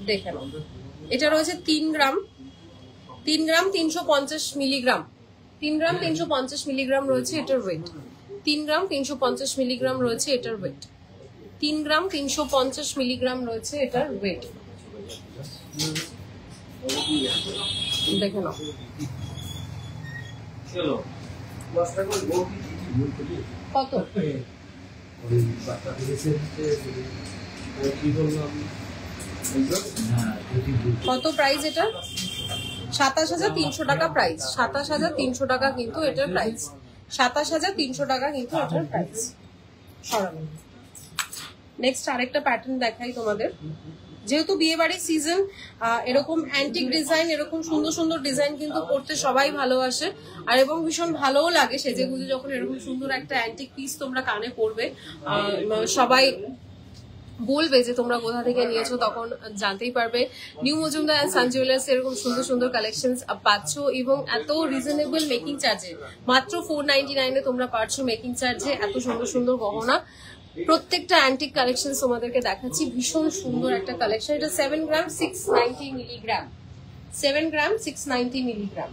[SPEAKER 1] দেখে নাও, এটা রয়েছে 3 গ্রাম 350 মিলিগ্রাম, 3 গ্রাম 350 মিলিগ্রাম রয়েছে এটার ওয়েট, 3 গ্রাম 350 মিলিগ্রাম রয়েছে এটার ওয়েট, 3 গ্রাম 350 মিলিগ্রাম রয়েছে এটার ওয়েট। দেখে নাও, কত কত প্রাইস এটা? 27,300 টাকা প্রাইস, 27,300 টাকা কিন্তু এটার প্রাইস, 27,300 টাকা কিন্তু এটার প্রাইস। সরানো। নেক্সট আরেকটা প্যাটার্ন দেখাই তোমাদের। যেহেতু বিয়ে বাড়ির সিজন, এরকম অ্যান্টিক ডিজাইন, এরকম সুন্দর সুন্দর ডিজাইন কিন্তু করতে সবাই ভালোবাসে, আর এবং ভীষণ ভালোও লাগে সেজে গুজে যখন এরকম সুন্দর একটা অ্যান্টিক পিস তোমরা কানে পরবে, সবাই বলবে যে তোমরা কোথা থেকে নিয়েছো, তখন জানতেই পারবে। New Majumdar and son jewellers এরকম সুন্দর সুন্দর কালেকশন পাচ্ছ, এবং এত রিজনেবল মেকিং চার্জে, মাত্র 499 তোমরা পাচ্ছ মেকিং চার্জে এত সুন্দর সুন্দর গহনা। প্রত্যেকটা অ্যান্টিক কালেকশন তোমাদেরকে দেখাচ্ছি, ভীষণ সুন্দর একটা কালেকশন। এটা 7 গ্রাম 690 মিলিগ্রাম, 7 গ্রাম 690 মিলিগ্রাম,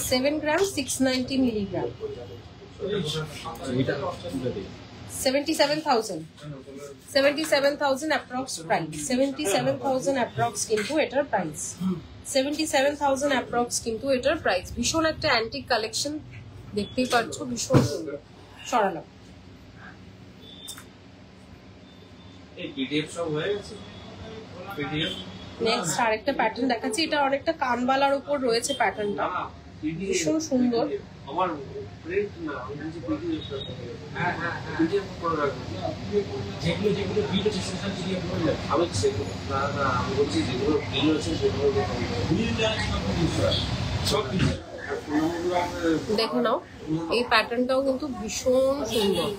[SPEAKER 1] 7 গ্রাম 690 মিলিগ্রাম, 77,000, 77,000 অ্যাপ্রক্স প্রাইস, 77,000 অ্যাপ্রক্স কিন্তু এটার প্রাইস, 77,000 অ্যাপ্রক্স কিন্তু এটার প্রাইস। ভীষণ একটা অ্যান্টিক কালেকশন, দেখতেই পাচ্ছ ভীষণ সুন্দর। সরালাম।
[SPEAKER 3] এই পিডিএফ সব হয়ে গেছে পিডিএফ
[SPEAKER 1] নেক্সট আরেকটা প্যাটার্ন দেখাচ্ছি, এটা অনেকটা কানবালার উপর রয়েছে প্যাটার্নটা, ভীষণ সুন্দর।
[SPEAKER 3] আমার প্রিন্ট না আমি যে পিডিএফ পিডিএফ করে রাখবো যেগুলো যেগুলো ভিডিও আছে সোশ্যাল মিডিয়া করে যাবে আমি সেগুলো না আমি বলছি যেগুলো ভিডিও আছে সেগুলো সব
[SPEAKER 1] দেখে নাও, এই প্যাটার্নটাও কিন্তু ভীষণ সুন্দর।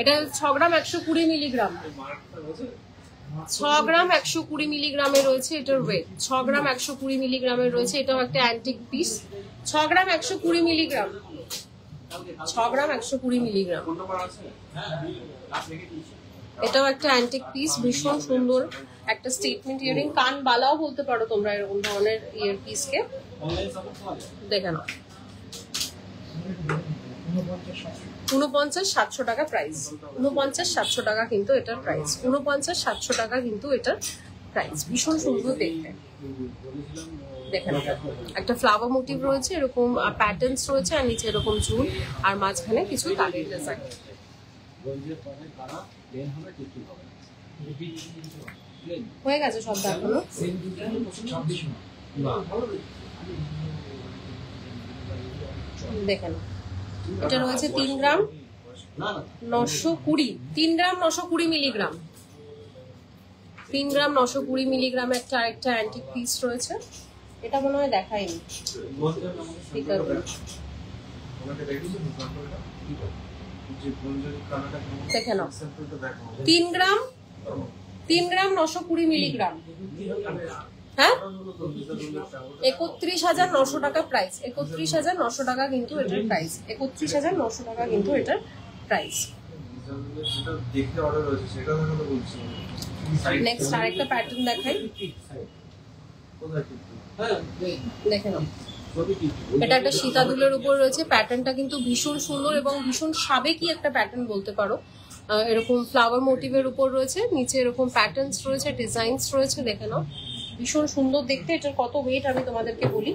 [SPEAKER 1] এটা 6 গ্রাম 120 মিলিগ্রাম, 6 গ্রাম 120 মিলিগ্রামে রয়েছে এটার ওয়েট, 6 গ্রাম 120 মিলিগ্রামের রয়েছে। এটাও একটা অ্যান্টিক পিস, 6 গ্রাম 120 মিলিগ্রাম, 6 গ্রাম 120 মিলিগ্রাম। এটাও একটা অ্যান্টিক পিস, ভীষণ সুন্দর একটা স্টেটমেন্ট ইয়ারিং, কান বালাও বলতে পারো তোমরা এরকম ধরনের ইয়ার পিসকে। দেখে নাও 49,700 টাকা প্রাইস, 49,700 টাকা কিন্তু এটার প্রাইস, 49,700 টাকা কিন্তু এটার প্রাইস। ভীষণ সুন্দর দেখতে। দেখেন একটা ফ্লাওয়ার মোটিভ রয়েছে, এরকম প্যাটার্নস রয়েছে, আর নিচে এরকম চুল, আর মাঝখানে কিছু তারের ডিজাইন। হয়ে গেছে সব দেখানো। দেখেন এটা রয়েছে 3 গ্রাম 920, 3 গ্রাম 920 মিলিগ্রাম, 3 গ্রাম 920 মিলিগ্রাম একটা আরেকটা অ্যান্টিক পিস রয়েছে। এটা মনে হয় দেখাইনি, ঠিক আছে দেখে নাও। 3 গ্রাম 920 মিলিগ্রাম, হ্যাঁ 31,900 টাকা প্রাইস, 31,900 টাকা কিন্তু এটার প্রাইস, 31,900 টাকা কিন্তু এটার প্রাইস। নেক্সট আরেকটা প্যাটার্ন দেখাই, দেখে নাও। এটা একটা সীতাদুলের উপর রয়েছে, প্যাটার্নটা কিন্তু ভীষণ সুন্দর এবং ভীষণ সাবেকি একটা প্যাটার্ন বলতে পারো। এরকম ফ্লাওয়ার মোটিভের উপর রয়েছে, নিচে এরকম প্যাটার্নস রয়েছে, ডিজাইনস রয়েছে, দেখে নাও ভীষণ সুন্দর দেখতে। এটার কত ওয়েট আমি তোমাদেরকে বলি,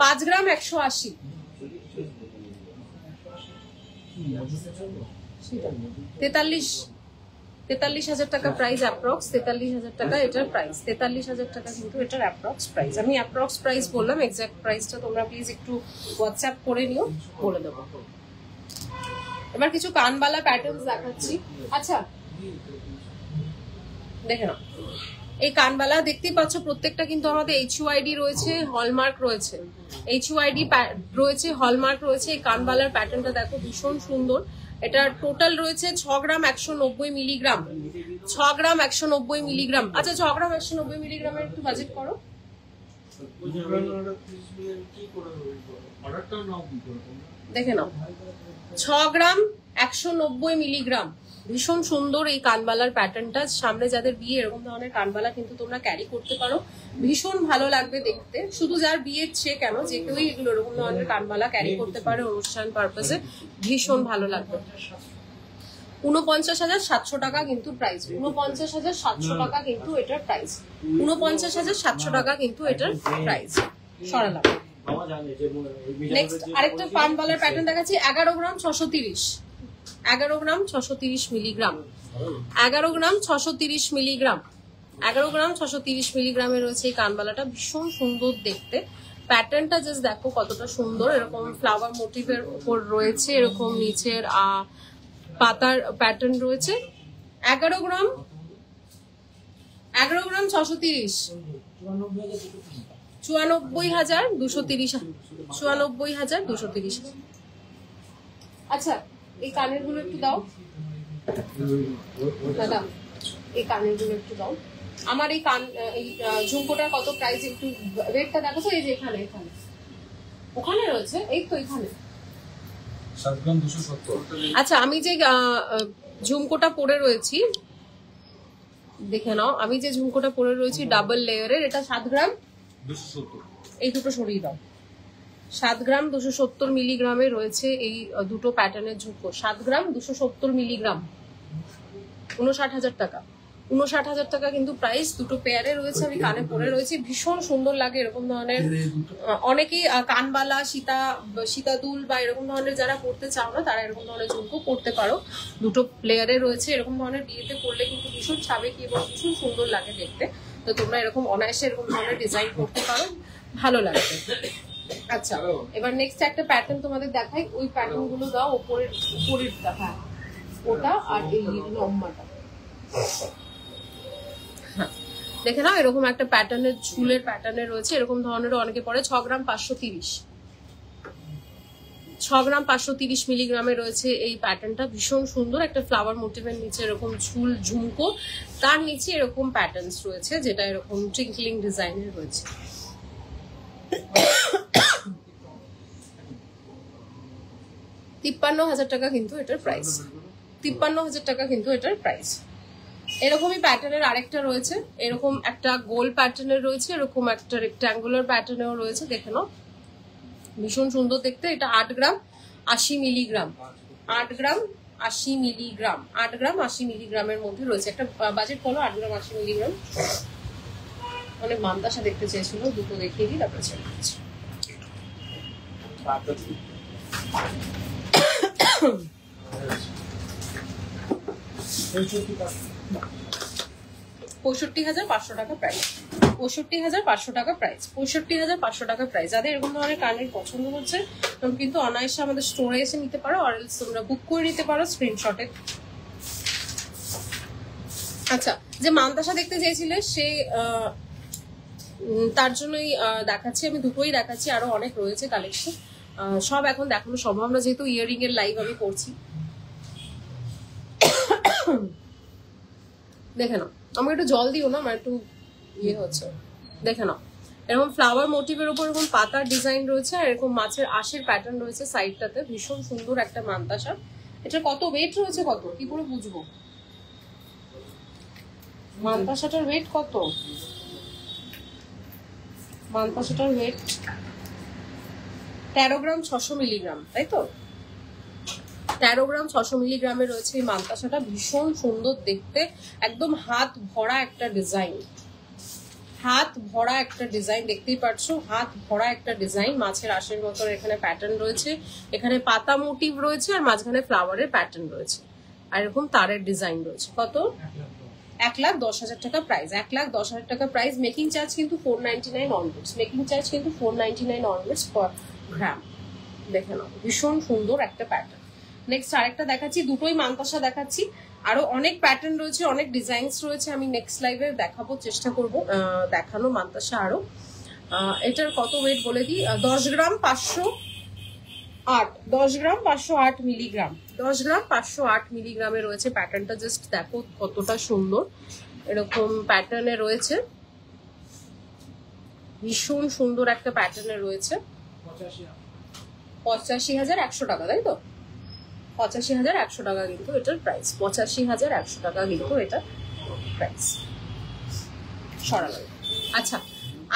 [SPEAKER 1] 5 গ্রাম 180, 43,000 টাকা প্রাইস অ্যাপ্রক্স, 43,000 টাকা এটার প্রাইস, 43,000 টাকা কিন্তু এটার অ্যাপ্রক্স প্রাইস। আমি অ্যাপ্রক্স প্রাইস বললাম, এক্সাক্ট প্রাইসটা তোমরা প্লিজ একটু হোয়াটসঅ্যাপ করে নিও, বলে দেবো। এবার কিছু কানবালা প্যাটার্নস দেখাচ্ছি। আচ্ছা দেখে নাও, এই কানবালা দেখতেই পাচ্ছ প্রত্যেকটা কিন্তু আমাদের HUID রয়েছে, হলমার্ক রয়েছে, HUID রয়েছে, হলমার্ক রয়েছে। এই কানবালার প্যাটার্নটা দেখো ভীষণ সুন্দর। এটা টোটাল রয়েছে 6 গ্রাম 190 মিলিগ্রাম, 6 গ্রাম 190 মিলিগ্রাম। আচ্ছা 6 গ্রাম 190 মিলিগ্রামের একটু বাজেট করো। দেখে নাও 6 গ্রাম 190 মিলিগ্রাম, ভীষণ সুন্দর এই কানবালার প্যাটার্নটা। সামনে যাদের বিয়ে এরকম ধরনের কানবালা কিন্তু তোমরা ক্যারি করতে পারো, ভীষণ ভালো লাগবে দেখতে। শুধু যার বিয়ের চেয়ে কেন, যে কেউই এগুলো এরকম ধরনের কানবালা ক্যারি করতে পারে অনুষ্ঠান পারপাসে, ভীষণ ভালো লাগবে। 49,700 টাকা কিন্তু প্রাইস, 49,700 টাকা কিন্তু এটার প্রাইস, 49,700 টাকা কিন্তু এটার প্রাইস। সরালাম। নেক্সট আরেকটা কানবালার প্যাটার্ন দেখাচ্ছি, 11 গ্রাম 630, 11 গ্রাম 630 মিলিগ্রাম, 11 গ্রাম 630 মিলিগ্রাম, 11 গ্রাম 630 মিলিগ্রামে রয়েছে এই কানবালাটা। ভীষণ সুন্দর দেখতে, প্যাটার্নটা জাস্ট দেখো কতটা সুন্দর। এরকম ফ্লাওয়ার মোটিভের উপর রয়েছে, এরকম নিচের পাতার প্যাটার্ন রয়েছে। 11 গ্রাম 630, 94,230, 94,230। আচ্ছা এই কানের গুলো একটু দাও দাদা, এই কানের গুলো একটু দাও। আমার এই কান, এই ঝুমকোটার কত প্রাইস একটু রেটটা দেখো তো। এই যে এখানে এখানে ওখানে রয়েছে, এই তো এখানে
[SPEAKER 2] 7 গ্রাম 270।
[SPEAKER 1] আচ্ছা আমি যে ঝুমকোটা পরে রয়েছি, দেখে নাও, আমি যে ঝুমকোটা পরে রয়েছি ডাবল লেয়ারের, এটা 7 গ্রাম
[SPEAKER 2] 270।
[SPEAKER 1] এই দুটো সরিয়ে দাও। 7 গ্রাম 270 মিলিগ্রামে রয়েছে এই দুটো প্যাটার্নের ঝুমকো, 7 গ্রাম 270 মিলিগ্রাম, 59,000 টাকা, 59,000 টাকা কিন্তু প্রাইস। দুটো পেয়ারে রয়েছে, আমি কানে পরে রয়েছি, ভীষণ সুন্দর লাগে এরকম ধরনের। অনেকেই কানবালা, সীতাদুল বা এরকম ধরনের যারা পড়তে চাও না তারা এরকম ধরনের ঝুমকো পড়তে পারো। দুটো প্লেয়ারে রয়েছে, এরকম ধরনের বিয়েতে পড়লে কিন্তু ভীষণ সাবেকি এবং ভীষণ সুন্দর লাগে দেখতে। তো তোমরা এরকম অনায়াসে এরকম ধরনের ডিজাইন করতে পারো, ভালো লাগবে। আচ্ছা, এবার নেক্সট একটা প্যাটার্ন তোমাদের দেখাই। ওই প্যাটার্ন গুলো দাও, উপরের দেখা, ওটা আর এই লম্বাটা। দেখে নাও, এরকম একটা প্যাটার্নের ঝুলের প্যাটার্নের রয়েছে, এরকম ধরনের অনেকে পরে। 6 গ্রাম 530, 6 গ্রাম 530 মিলিগ্রামে রয়েছে এই প্যাটার্নটা, ভীষণ সুন্দর। একটা ফ্লাওয়ার মোটিভের নিচে এরকম ঝুল ঝুমকো, তার নিচে এরকম প্যাটার্নস রয়েছে যেটা এরকম ট্রিঙ্কলিং ডিজাইনের রয়েছে। 53,000 টাকা কিন্তু এটার প্রাইস, 53,000 টাকা কিন্তু এটার প্রাইস। এরকমই প্যাটার্নের আরেকটা রয়েছে, এরকম একটা গোল প্যাটার্নের রয়েছে, এরকম একটা রেক্ট্যাঙ্গুলার প্যাটার্নেও রয়েছে, দেখে নাও, ভীষণ সুন্দর দেখতে। এটা 8 গ্রাম 80 মিলিগ্রাম, 8 গ্রাম 80 মিলিগ্রাম, 8 গ্রাম 80 মিলিগ্রামের মধ্যে রয়েছে। একটা বাজেট বলো, 8 গ্রাম 80 মিলিগ্রাম। অনেক মান্তাসা দেখতে চেয়েছিল, দুটো দেখিয়ে দিই, তারপরে ছেড়ে দিচ্ছি। $65,500 টাকা প্রাইস, 65,500 টাকা প্রাইস, 65,500 টাকা প্রাইস। যাদের এরকম ধরনের কানের পছন্দ হচ্ছে তোমরা কিন্তু অনায়াসে আমাদের স্টোরে এসে নিতে পারো, আর তোমরা বুক করে নিতে পারো স্ক্রিনশটে। আচ্ছা, যে মান্তাসা দেখতে চেয়েছিলে সে তার জন্যই দেখাচ্ছি, আমি দুটোই দেখাচ্ছি, আরো অনেক রয়েছে কালেকশন, সব এখন দেখানো সম্ভব না যেহেতু ইয়ারিং এর লাইভ আমি করছি। দেখে নাও, আমাকে একটু জল দিও না, আমার একটু ইয়ে হচ্ছে। দেখে নাও, এরকম ফ্লাওয়ার মোটিভের উপর এরকম পাতার ডিজাইন রয়েছে, আর এরকম মাছের আঁশের প্যাটার্ন রয়েছে সাইডটাতে, ভীষণ সুন্দর একটা মান্তাসা। এটা কত ওয়েট রয়েছে, কত কি করে বুঝবো মান্তাসাটার ওয়েট কত? মান্তাসাটার ওয়েট 13 গ্রাম 600 মিলিগ্রাম, তাই তো? 13 গ্রাম 600 মিলিগ্রামে রয়েছে এই মান্তাসাটা, ভীষণ সুন্দর দেখতে, একদম হাত ভরা একটা ডিজাইন, হাত ভরা একটা ডিজাইন, দেখতেই পাচ্ছো, হাত ভরা একটা ডিজাইন। মাছের আঁশের মতো এখানে প্যাটার্ন রয়েছে, এখানে পাতা মোটিভ রয়েছে, আর মাঝখানে ফ্লাওয়ারের প্যাটার্ন রয়েছে, আর এরকম তারের ডিজাইন রয়েছে। কত? 1,10,000 টাকা প্রাইস, 1,10,000 টাকা প্রাইস। মেকিং চার্জ কিন্তু 499 অনওয়ার্ডস, মেকিং চার্জ কিন্তু 499 অনওয়ার্ডস পার গ্রাম। দেখে নাও, ভীষণ সুন্দর একটা প্যাটার্ন। নেক্সট আরেকটা দেখাচ্ছি, দুটোই মান্তাসা দেখাচ্ছি, আরো অনেক প্যাটার্ন রয়েছে, অনেক ডিজাইনস রয়েছে, আমি নেক্সট লাইভে দেখাবো, চেষ্টা করব দেখানো মান্তাসা আরো। এটার কত ওয়েট বলে দিই, 10 গ্রাম 508, 10 গ্রাম 508 মিলিগ্রাম, 10 গ্রাম 508 মিলিগ্রামে রয়েছে প্যাটার্নটা। জাস্ট দেখো কতটা সুন্দর, এরকম প্যাটার্নে রয়েছে, ভীষণ সুন্দর একটা প্যাটার্নে রয়েছে। 85,100 টাকা, তাই তো? 85,100 টাকা কিন্তু এটার প্রাইস, 85,100 টাকা কিন্তু এটার প্রাইস। সরালাম। আচ্ছা,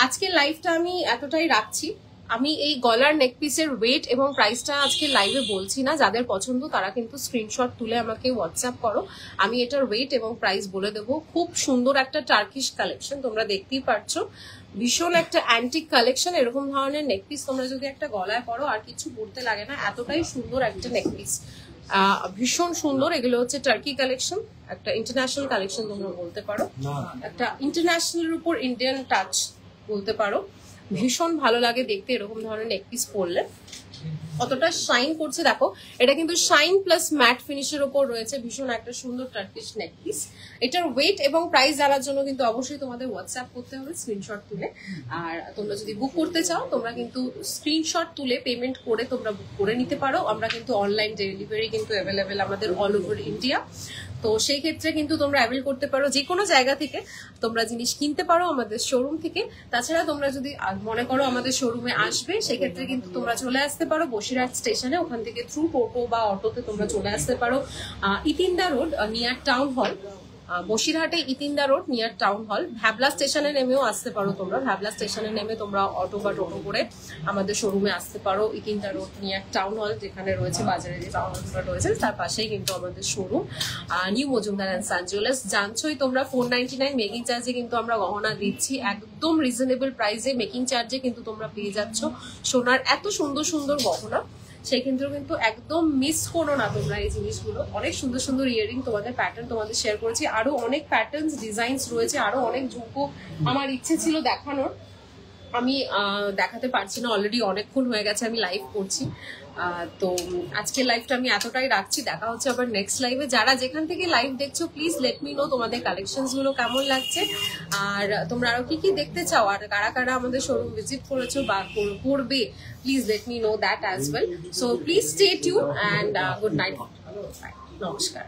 [SPEAKER 1] আজকের লাইভটা আমি এতটাই রাখছি। আমি এই গলার নেক পিসের ওয়েট এবং প্রাইসটা আজকে লাইভে বলছি না, যাদের পছন্দ তারা কিন্তু স্ক্রিনশট তুলে আমাকে হোয়াটসঅ্যাপ করো, আমি এটার ওয়েট এবং প্রাইস বলে দেবো। খুব সুন্দর একটা টার্কিশ কালেকশন, তোমরা দেখতেই পাচ্ছ, ভীষণ একটা অ্যান্টিক কালেকশন। এরকম ধরনের নেক পিস তোমরা যদি একটা গলায় পরো আর কিছু পরতে লাগে না, এতটাই সুন্দর একটা নেক পিস, ভীষণ সুন্দর। এগুলো হচ্ছে টার্কি কালেকশন, একটা ইন্টারন্যাশনাল কালেকশন তোমরা বলতে পারো, একটা ইন্টারন্যাশনাল উপর ইন্ডিয়ান টাচ বলতে পারো। ভীষণ ভালো লাগে দেখতে এরকম ধরনের নেক পিস পরলে, কতটা শাইন করছে দেখো। এটা কিন্তু শাইন প্লাস ম্যাট ফিনিশের উপর রয়েছে, ভীষণ একটা সুন্দর টার্কিশ নেক পিস। এটার ওয়েট এবং প্রাইস জানার জন্য কিন্তু অবশ্যই তোমাদের হোয়াটসঅ্যাপ করতে হবে স্ক্রিনশট তুলে। আর তোমরা যদি বুক করতে চাও তোমরা কিন্তু স্ক্রিনশট তুলে পেমেন্ট করে তোমরা বুক করে নিতে পারো। আমরা কিন্তু অনলাইন ডেলিভারি কিন্তু অ্যাভেলেবেল আমাদের অল ওভার ইন্ডিয়া, তো সেই ক্ষেত্রে কিন্তু তোমরা অ্যাভেল করতে পারো, যে কোনো জায়গা থেকে তোমরা জিনিস কিনতে পারো আমাদের শোরুম থেকে। তাছাড়া তোমরা যদি মনে করো আমাদের শোরুমে আসবে, সেক্ষেত্রে কিন্তু তোমরা চলে আসতে পারো বসিরহাট স্টেশনে, ওখান থেকে থ্রু টোটো বা অটোতে তোমরা চলে আসতে পারো ইতিন্দা রোড নিয়ার টাউন হল, বসিরহাটে Itinda road near town hall. Bhabla স্টেশনে নেমেও আসতে পারো তোমরা, ভ্যাবলা স্টেশনে নেমে তোমরা অটো বা টোটো করে আমাদের শোরুমে আসতে পারো। ইতিন্দা রোড নিয়ার টাউন হল যেখানে রয়েছে, বাজারে যে টাউন হলটা রয়েছে তার পাশেই কিন্তু আমাদের showroom new Majumdar and son jewellers. জানছোই তোমরা 499 মেকিং চার্জে কিন্তু আমরা গহনা দিচ্ছি, একদম রিজনেবল প্রাইসে মেকিং চার্জে কিন্তু তোমরা পেয়ে যাচ্ছ সোনার এত সুন্দর সুন্দর গহনা। সেই ক্ষেত্রেও কিন্তু একদম মিস করো না তোমরা এই জিনিসগুলো। অনেক সুন্দর সুন্দর ইয়ারিং তোমাদের প্যাটার্ন তোমাদের শেয়ার করেছি, আরো অনেক প্যাটার্ন ডিজাইনস রয়েছে, আরো অনেক ঝুঁকো আমার ইচ্ছে ছিল দেখানোর, আমি দেখাতে পারছি না, অলরেডি অনেকক্ষণ হয়ে গেছে আমি লাইভ করছি। তো আজকের লাইভটা আমি এতটাই রাখছি, দেখা হচ্ছে আবার নেক্সট লাইভে। যারা যেখান থেকে লাইভ দেখছো প্লিজ লেট মি নো তোমাদের কালেকশনস গুলো কেমন লাগছে, আর তোমরা আরো কি কি দেখতে চাও, আর কারা কারা আমাদের শোরুম ভিজিট করেছো বা করবে, please let me know that as well. So please stay tune and good night, নমস্কার।